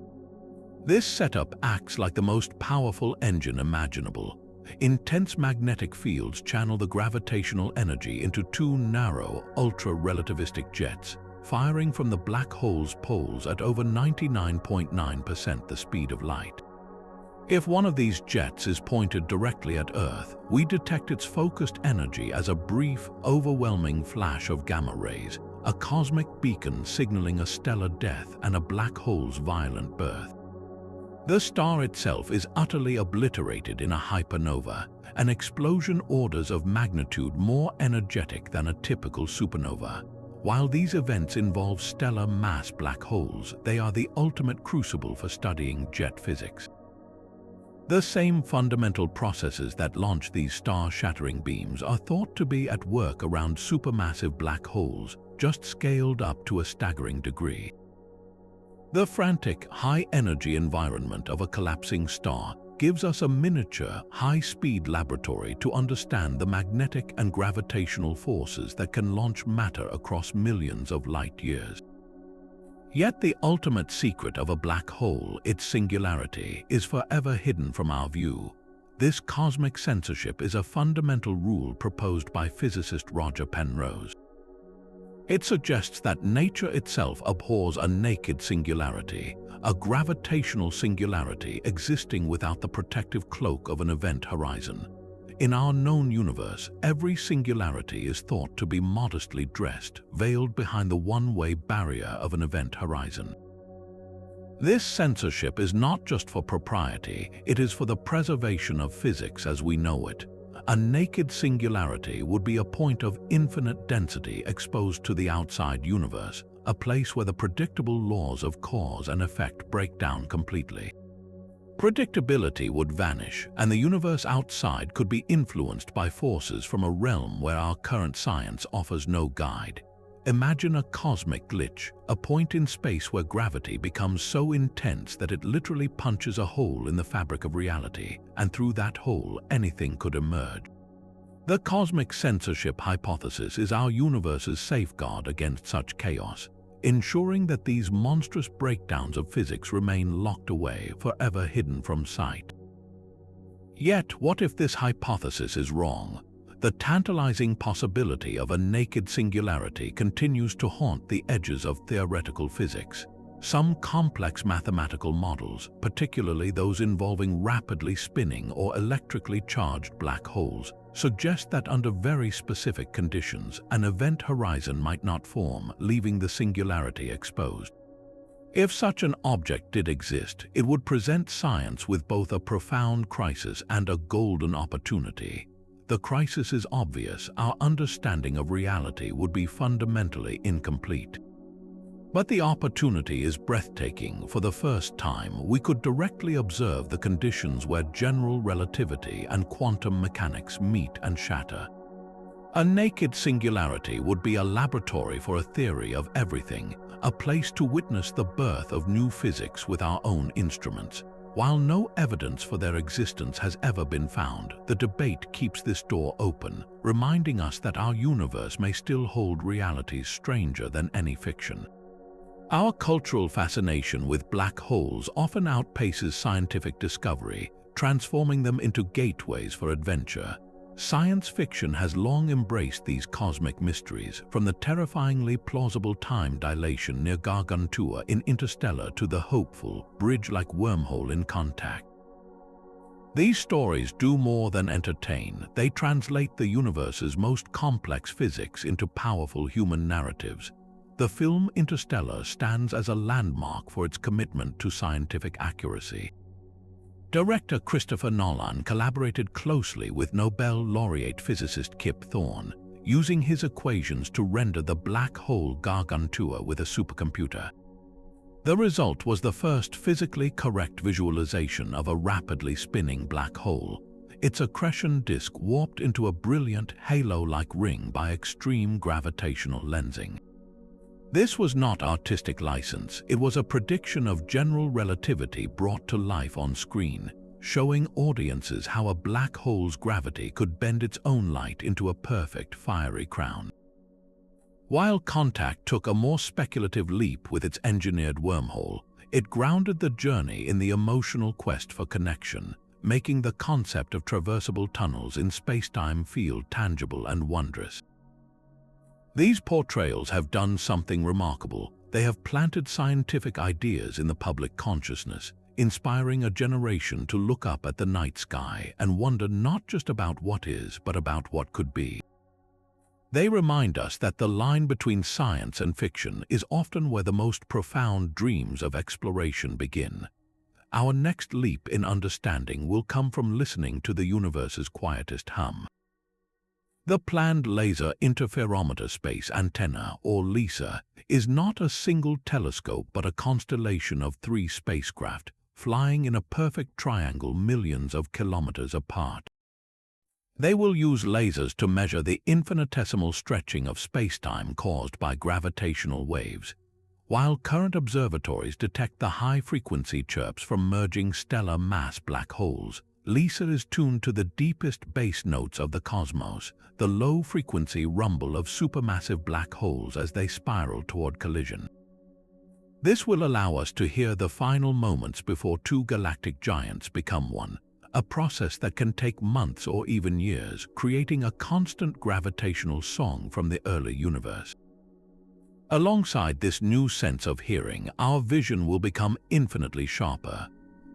This setup acts like the most powerful engine imaginable. Intense magnetic fields channel the gravitational energy into two narrow, ultra-relativistic jets, firing from the black hole's poles at over 99.9% the speed of light. If one of these jets is pointed directly at Earth, we detect its focused energy as a brief, overwhelming flash of gamma rays, a cosmic beacon signaling a stellar death and a black hole's violent birth. The star itself is utterly obliterated in a hypernova, an explosion orders of magnitude more energetic than a typical supernova. While these events involve stellar mass black holes, they are the ultimate crucible for studying jet physics. The same fundamental processes that launch these star-shattering beams are thought to be at work around supermassive black holes, just scaled up to a staggering degree. The frantic, high-energy environment of a collapsing star gives us a miniature, high-speed laboratory to understand the magnetic and gravitational forces that can launch matter across millions of light years. Yet the ultimate secret of a black hole, its singularity, is forever hidden from our view. This cosmic censorship is a fundamental rule proposed by physicist Roger Penrose. It suggests that nature itself abhors a naked singularity, a gravitational singularity existing without the protective cloak of an event horizon. In our known universe, every singularity is thought to be modestly dressed, veiled behind the one-way barrier of an event horizon. This censorship is not just for propriety, it is for the preservation of physics as we know it. A naked singularity would be a point of infinite density exposed to the outside universe, a place where the predictable laws of cause and effect break down completely. Predictability would vanish, and the universe outside could be influenced by forces from a realm where our current science offers no guide. Imagine a cosmic glitch, a point in space where gravity becomes so intense that it literally punches a hole in the fabric of reality, and through that hole anything could emerge. The cosmic censorship hypothesis is our universe's safeguard against such chaos, ensuring that these monstrous breakdowns of physics remain locked away, forever hidden from sight. Yet, what if this hypothesis is wrong? The tantalizing possibility of a naked singularity continues to haunt the edges of theoretical physics. Some complex mathematical models, particularly those involving rapidly spinning or electrically charged black holes, suggest that under very specific conditions, an event horizon might not form, leaving the singularity exposed. If such an object did exist, it would present science with both a profound crisis and a golden opportunity. The crisis is obvious: our understanding of reality would be fundamentally incomplete. But the opportunity is breathtaking. For the first time, we could directly observe the conditions where general relativity and quantum mechanics meet and shatter. A naked singularity would be a laboratory for a theory of everything, a place to witness the birth of new physics with our own instruments. While no evidence for their existence has ever been found, the debate keeps this door open, reminding us that our universe may still hold realities stranger than any fiction. Our cultural fascination with black holes often outpaces scientific discovery, transforming them into gateways for adventure. Science fiction has long embraced these cosmic mysteries, from the terrifyingly plausible time dilation near Gargantua in Interstellar to the hopeful, bridge-like wormhole in Contact. These stories do more than entertain. They translate the universe's most complex physics into powerful human narratives. The film Interstellar stands as a landmark for its commitment to scientific accuracy. Director Christopher Nolan collaborated closely with Nobel laureate physicist Kip Thorne, using his equations to render the black hole Gargantua with a supercomputer. The result was the first physically correct visualization of a rapidly spinning black hole, its accretion disk warped into a brilliant halo-like ring by extreme gravitational lensing. This was not artistic license, it was a prediction of general relativity brought to life on screen, showing audiences how a black hole's gravity could bend its own light into a perfect fiery crown. While Contact took a more speculative leap with its engineered wormhole, it grounded the journey in the emotional quest for connection, making the concept of traversable tunnels in space-time feel tangible and wondrous. These portrayals have done something remarkable. They have planted scientific ideas in the public consciousness, inspiring a generation to look up at the night sky and wonder not just about what is, but about what could be. They remind us that the line between science and fiction is often where the most profound dreams of exploration begin. Our next leap in understanding will come from listening to the universe's quietest hum. The planned Laser Interferometer Space Antenna, or LISA, is not a single telescope but a constellation of 3 spacecraft, flying in a perfect triangle millions of kilometers apart. They will use lasers to measure the infinitesimal stretching of spacetime caused by gravitational waves, while current observatories detect the high-frequency chirps from merging stellar mass black holes. LISA is tuned to the deepest bass notes of the cosmos, the low-frequency rumble of supermassive black holes as they spiral toward collision. This will allow us to hear the final moments before 2 galactic giants become one, a process that can take months or even years, creating a constant gravitational song from the early universe. Alongside this new sense of hearing, our vision will become infinitely sharper.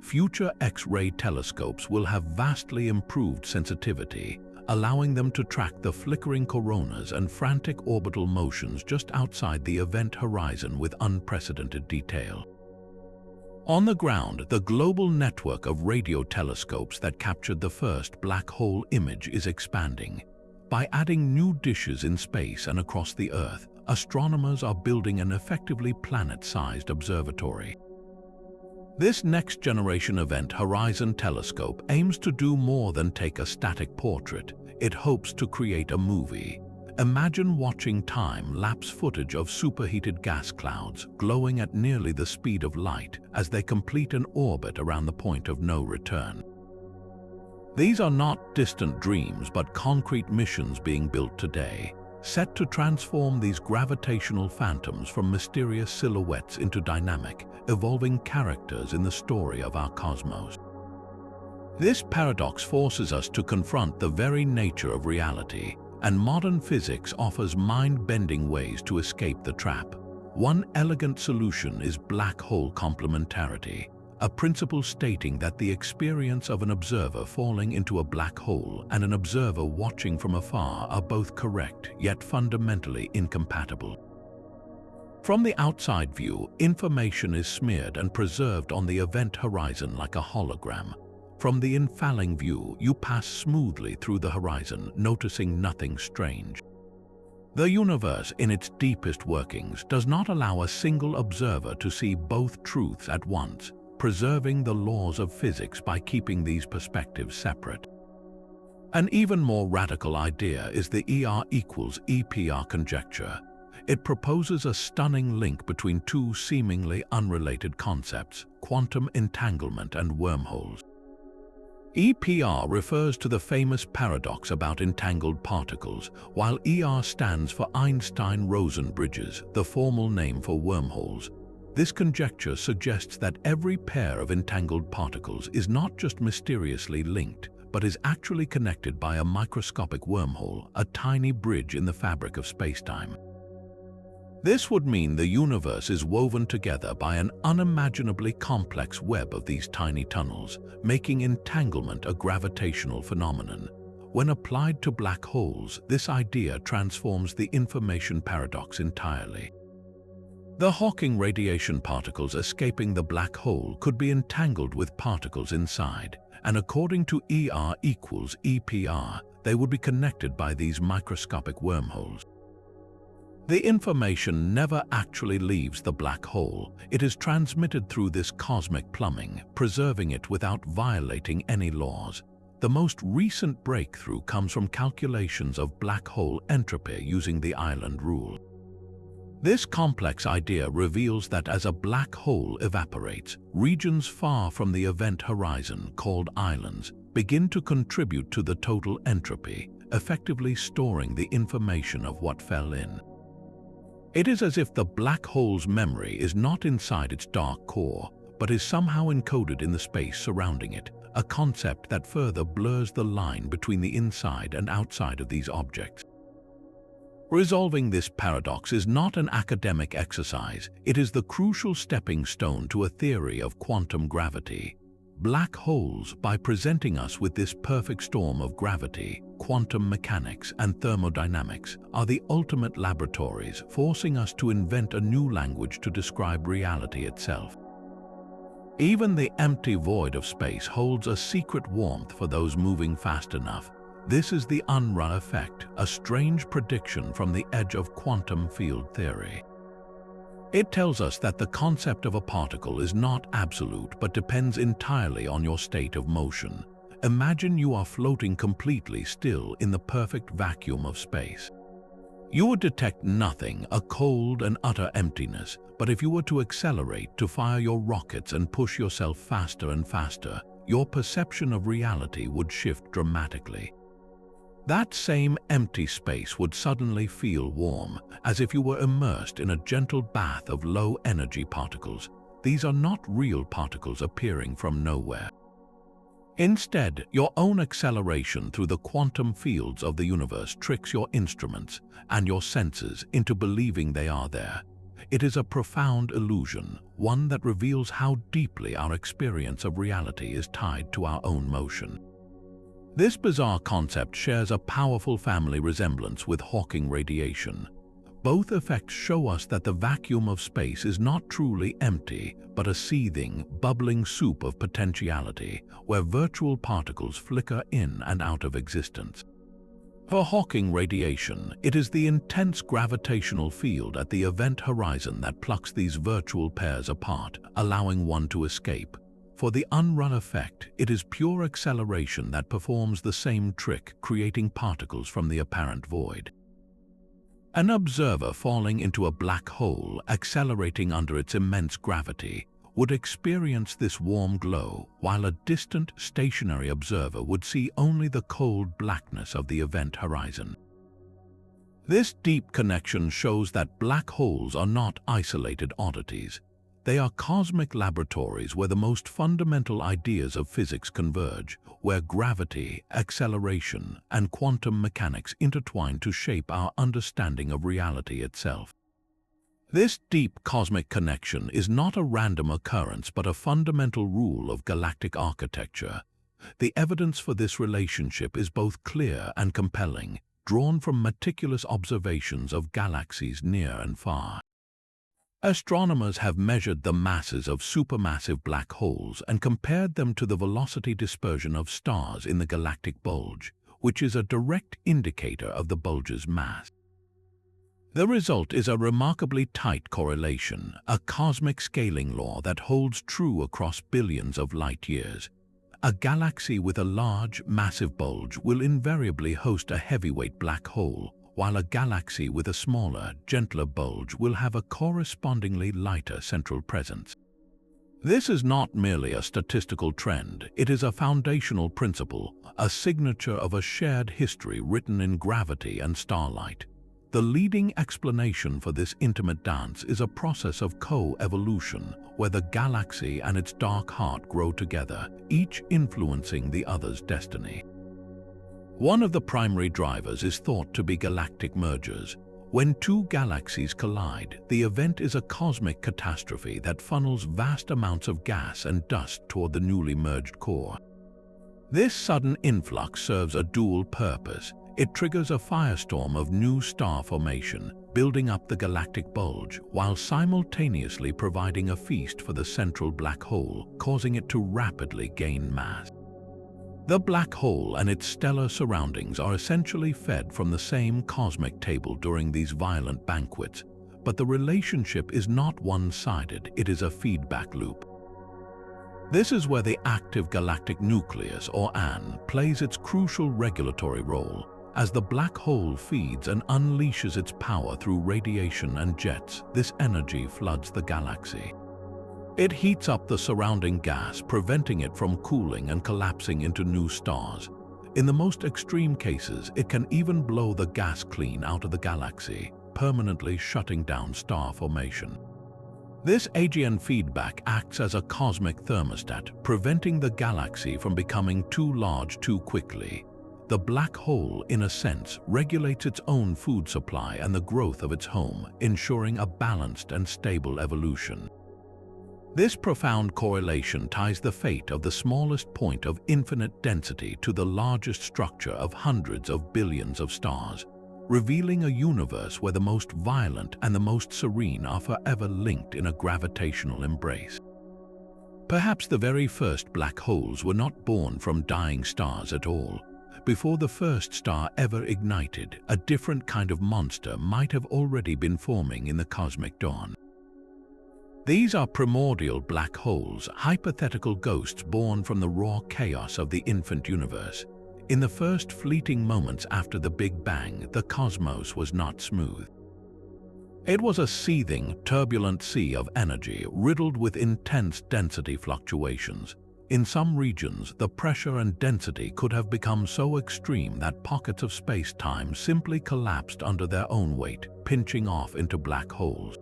Future X-ray telescopes will have vastly improved sensitivity, allowing them to track the flickering coronas and frantic orbital motions just outside the event horizon with unprecedented detail. On the ground, the global network of radio telescopes that captured the first black hole image is expanding. By adding new dishes in space and across the Earth, astronomers are building an effectively planet-sized observatory. This next-generation Event Horizon telescope aims to do more than take a static portrait. It hopes to create a movie. Imagine watching time-lapse footage of superheated gas clouds glowing at nearly the speed of light as they complete an orbit around the point of no return. These are not distant dreams but concrete missions being built today, set to transform these gravitational phantoms from mysterious silhouettes into dynamic, evolving characters in the story of our cosmos. This paradox forces us to confront the very nature of reality, and modern physics offers mind-bending ways to escape the trap. One elegant solution is black hole complementarity, a principle stating that the experience of an observer falling into a black hole and an observer watching from afar are both correct yet fundamentally incompatible. From the outside view, information is smeared and preserved on the event horizon like a hologram. From the infalling view, you pass smoothly through the horizon, noticing nothing strange. The universe, in its deepest workings, does not allow a single observer to see both truths at once, preserving the laws of physics by keeping these perspectives separate. An even more radical idea is the ER equals EPR conjecture. It proposes a stunning link between two seemingly unrelated concepts, quantum entanglement and wormholes. EPR refers to the famous paradox about entangled particles, while ER stands for Einstein-Rosen bridges, the formal name for wormholes. This conjecture suggests that every pair of entangled particles is not just mysteriously linked, but is actually connected by a microscopic wormhole, a tiny bridge in the fabric of spacetime. This would mean the universe is woven together by an unimaginably complex web of these tiny tunnels, making entanglement a gravitational phenomenon. When applied to black holes, this idea transforms the information paradox entirely. The Hawking radiation particles escaping the black hole could be entangled with particles inside, and according to ER equals EPR, they would be connected by these microscopic wormholes. The information never actually leaves the black hole. It is transmitted through this cosmic plumbing, preserving it without violating any laws. The most recent breakthrough comes from calculations of black hole entropy using the island rule. This complex idea reveals that as a black hole evaporates, regions far from the event horizon, called islands, begin to contribute to the total entropy, effectively storing the information of what fell in. It is as if the black hole's memory is not inside its dark core, but is somehow encoded in the space surrounding it, a concept that further blurs the line between the inside and outside of these objects. Resolving this paradox is not an academic exercise, it is the crucial stepping stone to a theory of quantum gravity. Black holes, by presenting us with this perfect storm of gravity, quantum mechanics, and thermodynamics, are the ultimate laboratories, forcing us to invent a new language to describe reality itself. Even the empty void of space holds a secret warmth for those moving fast enough. This is the Unruh effect, a strange prediction from the edge of quantum field theory. It tells us that the concept of a particle is not absolute but depends entirely on your state of motion. Imagine you are floating completely still in the perfect vacuum of space. You would detect nothing, a cold and utter emptiness, but if you were to accelerate, to fire your rockets and push yourself faster and faster, your perception of reality would shift dramatically. That same empty space would suddenly feel warm, as if you were immersed in a gentle bath of low-energy particles. These are not real particles appearing from nowhere. Instead, your own acceleration through the quantum fields of the universe tricks your instruments and your senses into believing they are there. It is a profound illusion, one that reveals how deeply our experience of reality is tied to our own motion. This bizarre concept shares a powerful family resemblance with Hawking radiation. Both effects show us that the vacuum of space is not truly empty, but a seething, bubbling soup of potentiality, where virtual particles flicker in and out of existence. For Hawking radiation, it is the intense gravitational field at the event horizon that plucks these virtual pairs apart, allowing one to escape. For the unrun effect, it is pure acceleration that performs the same trick, creating particles from the apparent void. An observer falling into a black hole, accelerating under its immense gravity, would experience this warm glow, while a distant, stationary observer would see only the cold blackness of the event horizon. This deep connection shows that black holes are not isolated oddities. They are cosmic laboratories where the most fundamental ideas of physics converge, where gravity, acceleration, and quantum mechanics intertwine to shape our understanding of reality itself. This deep cosmic connection is not a random occurrence but a fundamental rule of galactic architecture. The evidence for this relationship is both clear and compelling, drawn from meticulous observations of galaxies near and far. Astronomers have measured the masses of supermassive black holes and compared them to the velocity dispersion of stars in the galactic bulge, which is a direct indicator of the bulge's mass. The result is a remarkably tight correlation, a cosmic scaling law that holds true across billions of light years. A galaxy with a large, massive bulge will invariably host a heavyweight black hole, while a galaxy with a smaller, gentler bulge will have a correspondingly lighter central presence. This is not merely a statistical trend, it is a foundational principle, a signature of a shared history written in gravity and starlight. The leading explanation for this intimate dance is a process of co-evolution, where the galaxy and its dark heart grow together, each influencing the other's destiny. One of the primary drivers is thought to be galactic mergers. When two galaxies collide, the event is a cosmic catastrophe that funnels vast amounts of gas and dust toward the newly merged core. This sudden influx serves a dual purpose. It triggers a firestorm of new star formation, building up the galactic bulge, while simultaneously providing a feast for the central black hole, causing it to rapidly gain mass. The black hole and its stellar surroundings are essentially fed from the same cosmic table during these violent banquets, but the relationship is not one-sided, it is a feedback loop. This is where the active galactic nucleus, or AN, plays its crucial regulatory role. As the black hole feeds and unleashes its power through radiation and jets, this energy floods the galaxy. It heats up the surrounding gas, preventing it from cooling and collapsing into new stars. In the most extreme cases, it can even blow the gas clean out of the galaxy, permanently shutting down star formation. This AGN feedback acts as a cosmic thermostat, preventing the galaxy from becoming too large too quickly. The black hole, in a sense, regulates its own food supply and the growth of its home, ensuring a balanced and stable evolution. This profound correlation ties the fate of the smallest point of infinite density to the largest structure of hundreds of billions of stars, revealing a universe where the most violent and the most serene are forever linked in a gravitational embrace. Perhaps the very first black holes were not born from dying stars at all. Before the first star ever ignited, a different kind of monster might have already been forming in the cosmic dawn. These are primordial black holes, hypothetical ghosts born from the raw chaos of the infant universe. In the first fleeting moments after the Big Bang, the cosmos was not smooth. It was a seething, turbulent sea of energy, riddled with intense density fluctuations. In some regions, the pressure and density could have become so extreme that pockets of space-time simply collapsed under their own weight, pinching off into black holes.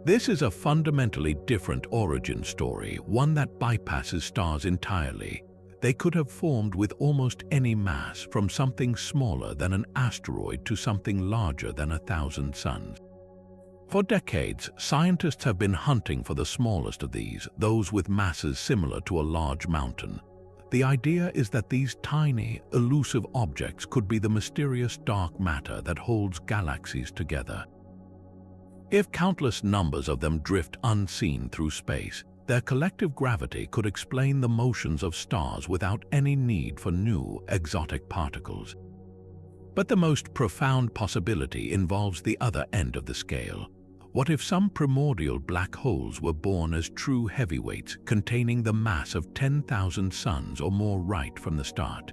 This is a fundamentally different origin story, one that bypasses stars entirely. They could have formed with almost any mass, from something smaller than an asteroid to something larger than 1,000 suns. For decades, scientists have been hunting for the smallest of these, those with masses similar to a large mountain. The idea is that these tiny, elusive objects could be the mysterious dark matter that holds galaxies together. If countless numbers of them drift unseen through space, their collective gravity could explain the motions of stars without any need for new, exotic particles. But the most profound possibility involves the other end of the scale. What if some primordial black holes were born as true heavyweights containing the mass of 10,000 suns or more right from the start?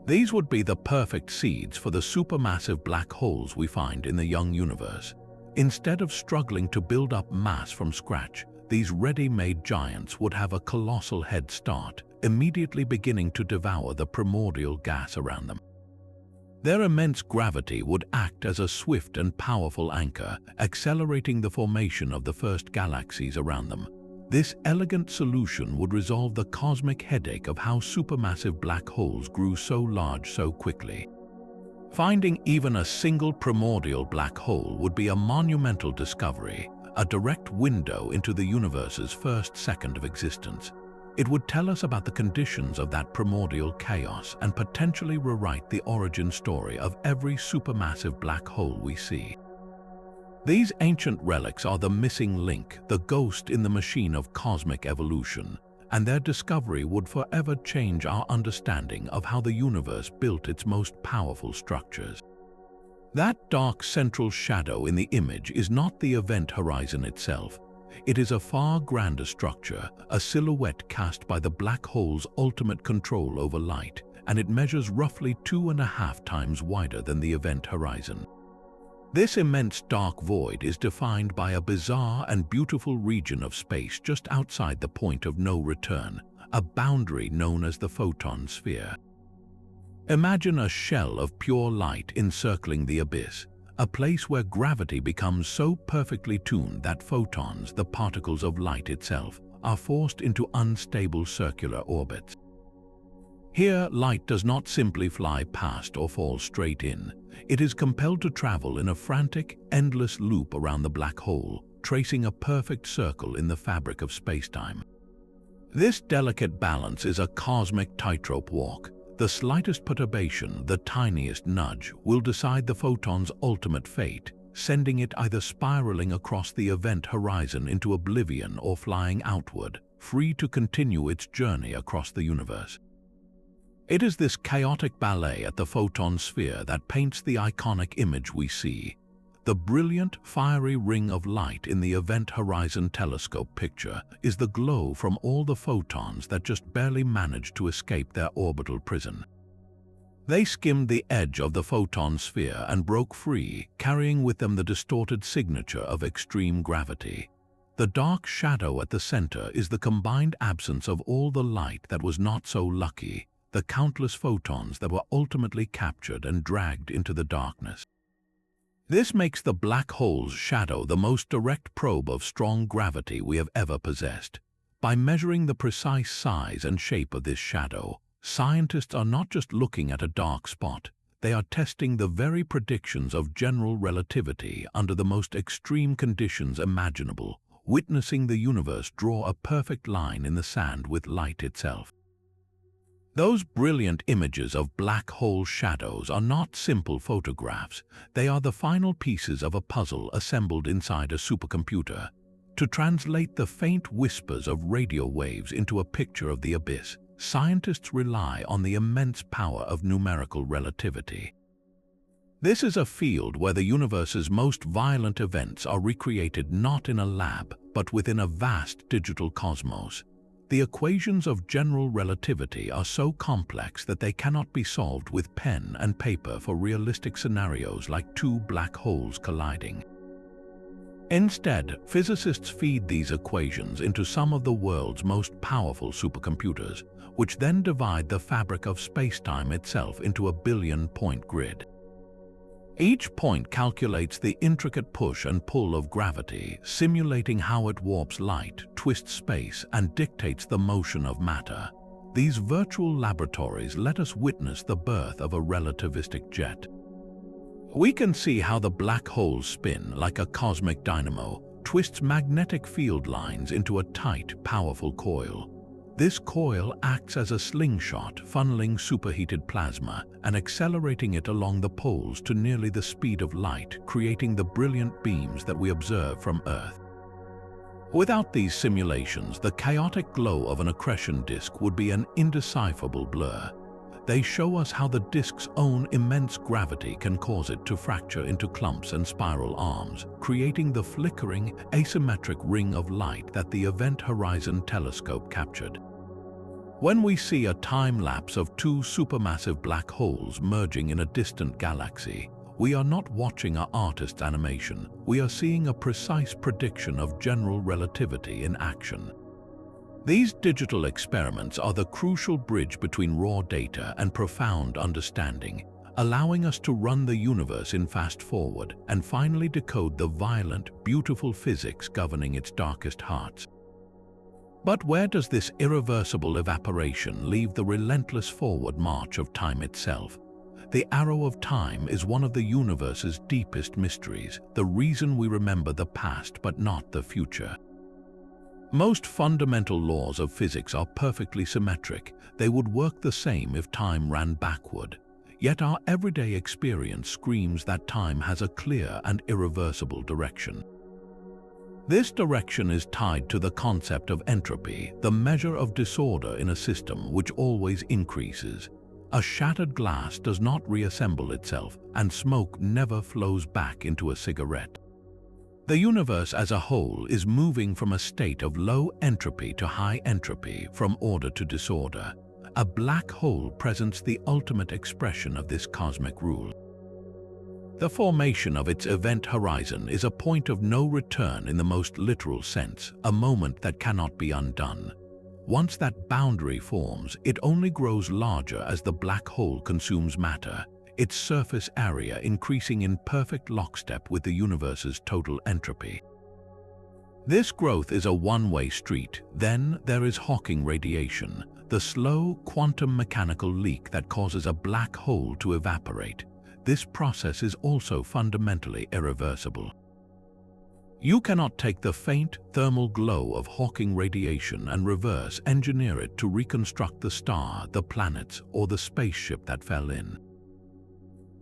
These would be the perfect seeds for the supermassive black holes we find in the young universe. Instead of struggling to build up mass from scratch, these ready-made giants would have a colossal head start, immediately beginning to devour the primordial gas around them. Their immense gravity would act as a swift and powerful anchor, accelerating the formation of the first galaxies around them. This elegant solution would resolve the cosmic headache of how supermassive black holes grew so large so quickly. Finding even a single primordial black hole would be a monumental discovery, a direct window into the universe's first second of existence. It would tell us about the conditions of that primordial chaos and potentially rewrite the origin story of every supermassive black hole we see. These ancient relics are the missing link, the ghost in the machine of cosmic evolution, and their discovery would forever change our understanding of how the universe built its most powerful structures. That dark central shadow in the image is not the event horizon itself. It is a far grander structure, a silhouette cast by the black hole's ultimate control over light, and it measures roughly 2.5 times wider than the event horizon. This immense dark void is defined by a bizarre and beautiful region of space just outside the point of no return, a boundary known as the photon sphere. Imagine a shell of pure light encircling the abyss, a place where gravity becomes so perfectly tuned that photons, the particles of light itself, are forced into unstable circular orbits. Here, light does not simply fly past or fall straight in. It is compelled to travel in a frantic, endless loop around the black hole, tracing a perfect circle in the fabric of spacetime. This delicate balance is a cosmic tightrope walk. The slightest perturbation, the tiniest nudge, will decide the photon's ultimate fate, sending it either spiraling across the event horizon into oblivion or flying outward, free to continue its journey across the universe. It is this chaotic ballet at the photon sphere that paints the iconic image we see. The brilliant, fiery ring of light in the Event Horizon Telescope picture is the glow from all the photons that just barely managed to escape their orbital prison. They skimmed the edge of the photon sphere and broke free, carrying with them the distorted signature of extreme gravity. The dark shadow at the center is the combined absence of all the light that was not so lucky, the countless photons that were ultimately captured and dragged into the darkness. This makes the black hole's shadow the most direct probe of strong gravity we have ever possessed. By measuring the precise size and shape of this shadow, scientists are not just looking at a dark spot, they are testing the very predictions of general relativity under the most extreme conditions imaginable, witnessing the universe draw a perfect line in the sand with light itself. Those brilliant images of black hole shadows are not simple photographs. They are the final pieces of a puzzle assembled inside a supercomputer. To translate the faint whispers of radio waves into a picture of the abyss, scientists rely on the immense power of numerical relativity. This is a field where the universe's most violent events are recreated not in a lab, but within a vast digital cosmos. The equations of general relativity are so complex that they cannot be solved with pen and paper for realistic scenarios like two black holes colliding. Instead, physicists feed these equations into some of the world's most powerful supercomputers, which then divide the fabric of spacetime itself into a billion-point grid. Each point calculates the intricate push and pull of gravity, simulating how it warps light, twists space, and dictates the motion of matter. these virtual laboratories let us witness the birth of a relativistic jet. We can see how the black holes spin like a cosmic dynamo, twists magnetic field lines into a tight, powerful coil. This coil acts as a slingshot, funneling superheated plasma and accelerating it along the poles to nearly the speed of light, creating the brilliant beams that we observe from Earth. Without these simulations, the chaotic glow of an accretion disk would be an indecipherable blur. They show us how the disk's own immense gravity can cause it to fracture into clumps and spiral arms, creating the flickering, asymmetric ring of light that the Event Horizon Telescope captured. When we see a time lapse of two supermassive black holes merging in a distant galaxy, we are not watching an artist's animation, we are seeing a precise prediction of general relativity in action. These digital experiments are the crucial bridge between raw data and profound understanding, allowing us to run the universe in fast forward and finally decode the violent, beautiful physics governing its darkest hearts. But where does this irreversible evaporation leave the relentless forward march of time itself? The arrow of time is one of the universe's deepest mysteries, the reason we remember the past but not the future. Most fundamental laws of physics are perfectly symmetric. They would work the same if time ran backward. Yet our everyday experience screams that time has a clear and irreversible direction. This direction is tied to the concept of entropy, the measure of disorder in a system which always increases. A shattered glass does not reassemble itself, and smoke never flows back into a cigarette. The universe as a whole is moving from a state of low entropy to high entropy, from order to disorder. A black hole presents the ultimate expression of this cosmic rule. The formation of its event horizon is a point of no return in the most literal sense, a moment that cannot be undone. Once that boundary forms, it only grows larger as the black hole consumes matter, its surface area increasing in perfect lockstep with the universe's total entropy. This growth is a one-way street. Then there is Hawking radiation, the slow quantum mechanical leak that causes a black hole to evaporate. This process is also fundamentally irreversible. You cannot take the faint thermal glow of Hawking radiation and reverse engineer it to reconstruct the star, the planets, or the spaceship that fell in.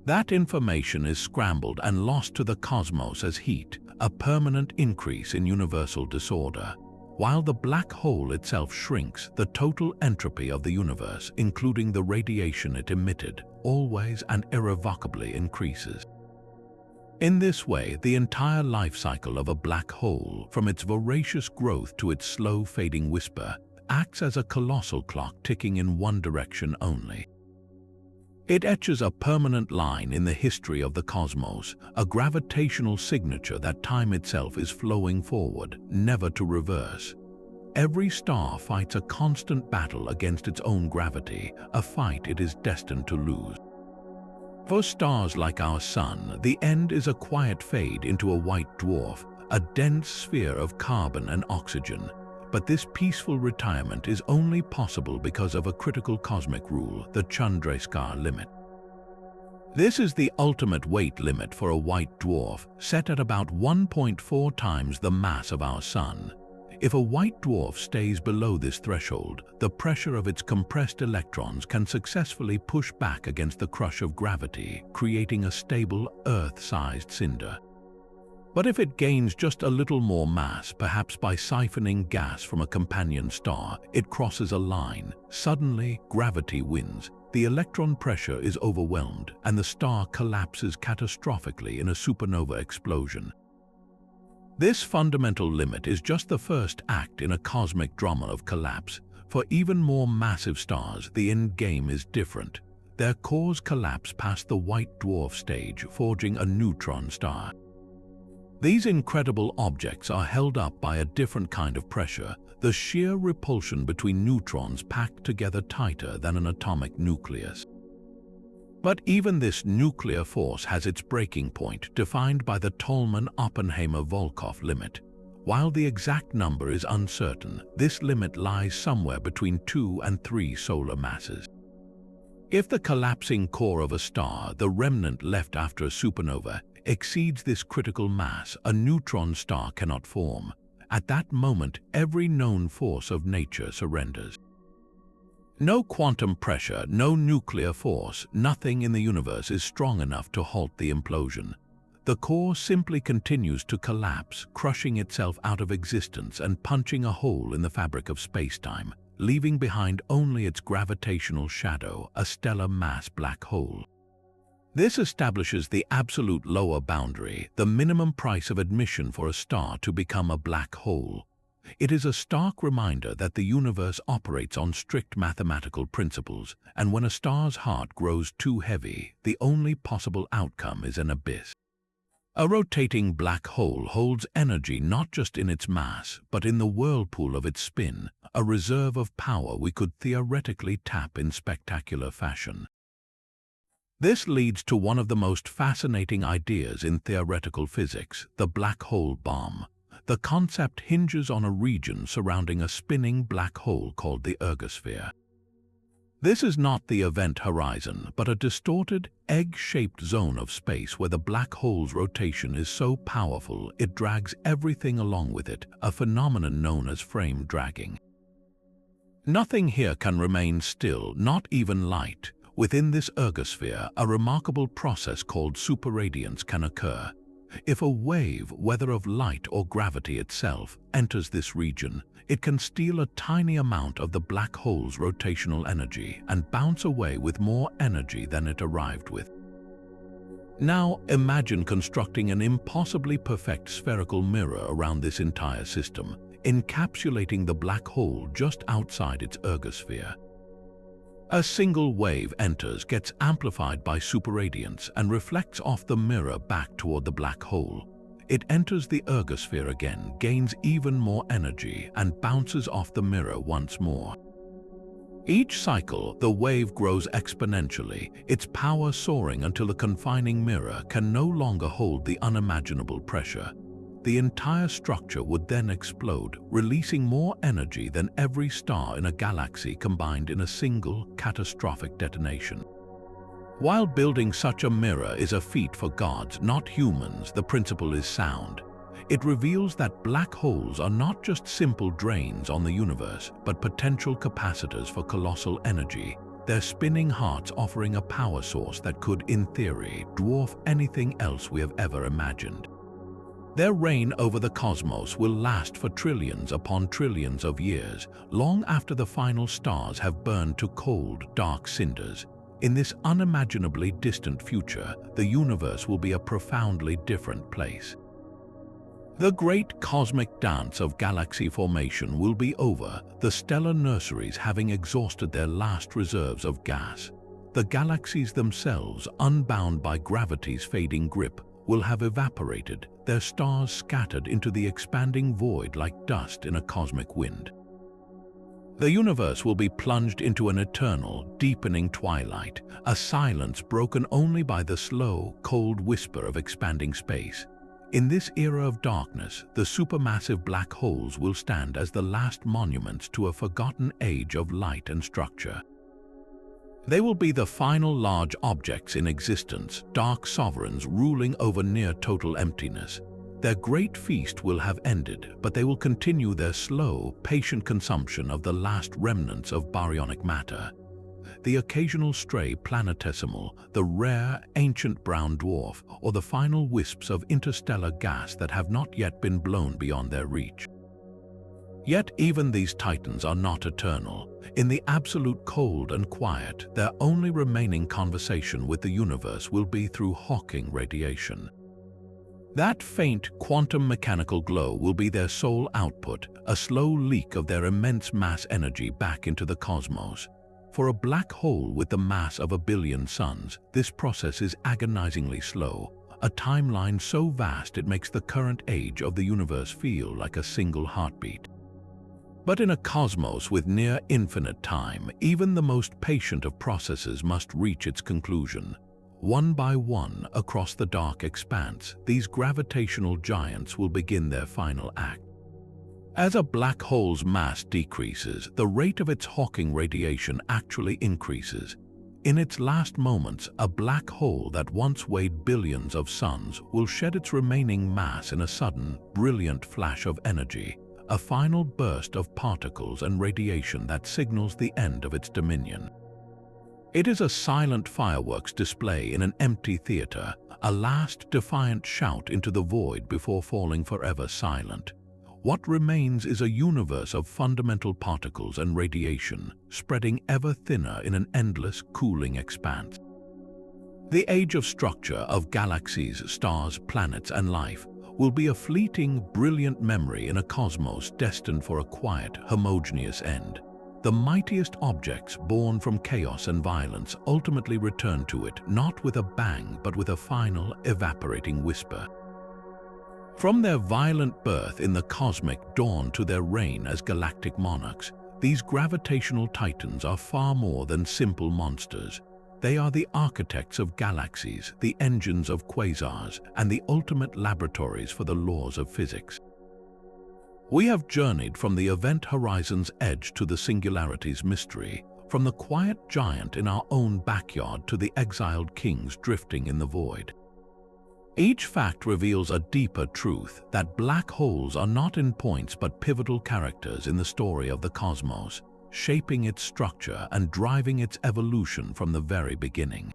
That information is scrambled and lost to the cosmos as heat, a permanent increase in universal disorder. While the black hole itself shrinks, the total entropy of the universe, including the radiation it emitted, always and irrevocably increases. In this way, the entire life cycle of a black hole, from its voracious growth to its slow fading whisper, acts as a colossal clock ticking in one direction only. It etches a permanent line in the history of the cosmos, a gravitational signature that time itself is flowing forward, never to reverse. Every star fights a constant battle against its own gravity, a fight it is destined to lose. For stars like our Sun, the end is a quiet fade into a white dwarf, a dense sphere of carbon and oxygen. But this peaceful retirement is only possible because of a critical cosmic rule, the Chandrasekhar limit. This is the ultimate weight limit for a white dwarf, set at about 1.4 times the mass of our Sun. If a white dwarf stays below this threshold, the pressure of its compressed electrons can successfully push back against the crush of gravity, creating a stable, Earth-sized cinder. But if it gains just a little more mass, perhaps by siphoning gas from a companion star, it crosses a line. Suddenly, gravity wins. The electron pressure is overwhelmed, and the star collapses catastrophically in a supernova explosion. This fundamental limit is just the first act in a cosmic drama of collapse. For even more massive stars, the end game is different. Their cores collapse past the white dwarf stage, forging a neutron star. These incredible objects are held up by a different kind of pressure, the sheer repulsion between neutrons packed together tighter than an atomic nucleus. But even this nuclear force has its breaking point, defined by the Tolman-Oppenheimer-Volkoff limit. While the exact number is uncertain, this limit lies somewhere between 2 and 3 solar masses. If the collapsing core of a star, the remnant left after a supernova, exceeds this critical mass, a neutron star cannot form. At that moment, every known force of nature surrenders. No quantum pressure, no nuclear force, nothing in the universe is strong enough to halt the implosion. The core simply continues to collapse, crushing itself out of existence and punching a hole in the fabric of spacetime, leaving behind only its gravitational shadow, a stellar mass black hole. This establishes the absolute lower boundary, the minimum price of admission for a star to become a black hole. It is a stark reminder that the universe operates on strict mathematical principles, and when a star's heart grows too heavy, the only possible outcome is an abyss. A rotating black hole holds energy not just in its mass, but in the whirlpool of its spin, a reserve of power we could theoretically tap in spectacular fashion. This leads to one of the most fascinating ideas in theoretical physics, the black hole bomb. The concept hinges on a region surrounding a spinning black hole called the ergosphere. This is not the event horizon, but a distorted, egg-shaped zone of space where the black hole's rotation is so powerful it drags everything along with it, a phenomenon known as frame dragging. Nothing here can remain still, not even light. Within this ergosphere, a remarkable process called superradiance can occur. If a wave, whether of light or gravity itself, enters this region, it can steal a tiny amount of the black hole's rotational energy and bounce away with more energy than it arrived with. Now imagine constructing an impossibly perfect spherical mirror around this entire system, encapsulating the black hole just outside its ergosphere. A single wave enters, gets amplified by superradiance, and reflects off the mirror back toward the black hole. It enters the ergosphere again, gains even more energy, and bounces off the mirror once more. Each cycle, the wave grows exponentially, its power soaring until the confining mirror can no longer hold the unimaginable pressure. The entire structure would then explode, releasing more energy than every star in a galaxy combined in a single, catastrophic detonation. While building such a mirror is a feat for gods, not humans, the principle is sound. It reveals that black holes are not just simple drains on the universe, but potential capacitors for colossal energy, their spinning hearts offering a power source that could, in theory, dwarf anything else we have ever imagined. Their reign over the cosmos will last for trillions upon trillions of years, long after the final stars have burned to cold, dark cinders. In this unimaginably distant future, the universe will be a profoundly different place. The great cosmic dance of galaxy formation will be over, the stellar nurseries having exhausted their last reserves of gas. The galaxies themselves, unbound by gravity's fading grip, will have evaporated, their stars scattered into the expanding void like dust in a cosmic wind. The universe will be plunged into an eternal, deepening twilight, a silence broken only by the slow, cold whisper of expanding space. In this era of darkness, the supermassive black holes will stand as the last monuments to a forgotten age of light and structure. They will be the final large objects in existence, dark sovereigns ruling over near-total emptiness. Their great feast will have ended, but they will continue their slow, patient consumption of the last remnants of baryonic matter. The occasional stray planetesimal, the rare, ancient brown dwarf, or the final wisps of interstellar gas that have not yet been blown beyond their reach. Yet even these titans are not eternal. In the absolute cold and quiet, their only remaining conversation with the universe will be through Hawking radiation. That faint quantum mechanical glow will be their sole output, a slow leak of their immense mass energy back into the cosmos. For a black hole with the mass of 1 billion suns, this process is agonizingly slow, a timeline so vast it makes the current age of the universe feel like a single heartbeat. But in a cosmos with near infinite time, even the most patient of processes must reach its conclusion. One by one, across the dark expanse, these gravitational giants will begin their final act. As a black hole's mass decreases, the rate of its Hawking radiation actually increases. In its last moments, a black hole that once weighed billions of suns will shed its remaining mass in a sudden, brilliant flash of energy, a final burst of particles and radiation that signals the end of its dominion. It is a silent fireworks display in an empty theater, a last defiant shout into the void before falling forever silent. What remains is a universe of fundamental particles and radiation, spreading ever thinner in an endless, cooling expanse. The age of structure of galaxies, stars, planets, and life will be a fleeting, brilliant memory in a cosmos destined for a quiet, homogeneous end. The mightiest objects born from chaos and violence ultimately return to it, not with a bang, but with a final, evaporating whisper. From their violent birth in the cosmic dawn to their reign as galactic monarchs, these gravitational titans are far more than simple monsters. They are the architects of galaxies, the engines of quasars, and the ultimate laboratories for the laws of physics. We have journeyed from the event horizon's edge to the singularity's mystery, from the quiet giant in our own backyard to the exiled kings drifting in the void. Each fact reveals a deeper truth, that black holes are not endpoints but pivotal characters in the story of the cosmos, shaping its structure and driving its evolution from the very beginning.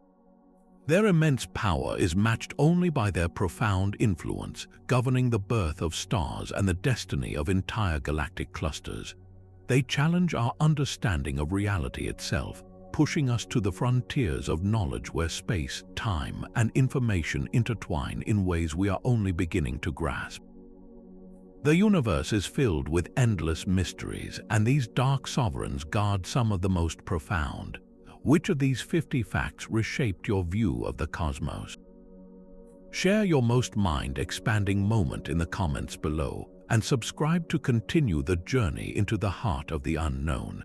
Their immense power is matched only by their profound influence, governing the birth of stars and the destiny of entire galactic clusters. They challenge our understanding of reality itself, pushing us to the frontiers of knowledge where space, time, and information intertwine in ways we are only beginning to grasp. The universe is filled with endless mysteries, and these dark sovereigns guard some of the most profound. Which of these 50 facts reshaped your view of the cosmos? Share your most mind-expanding moment in the comments below, and subscribe to continue the journey into the heart of the unknown.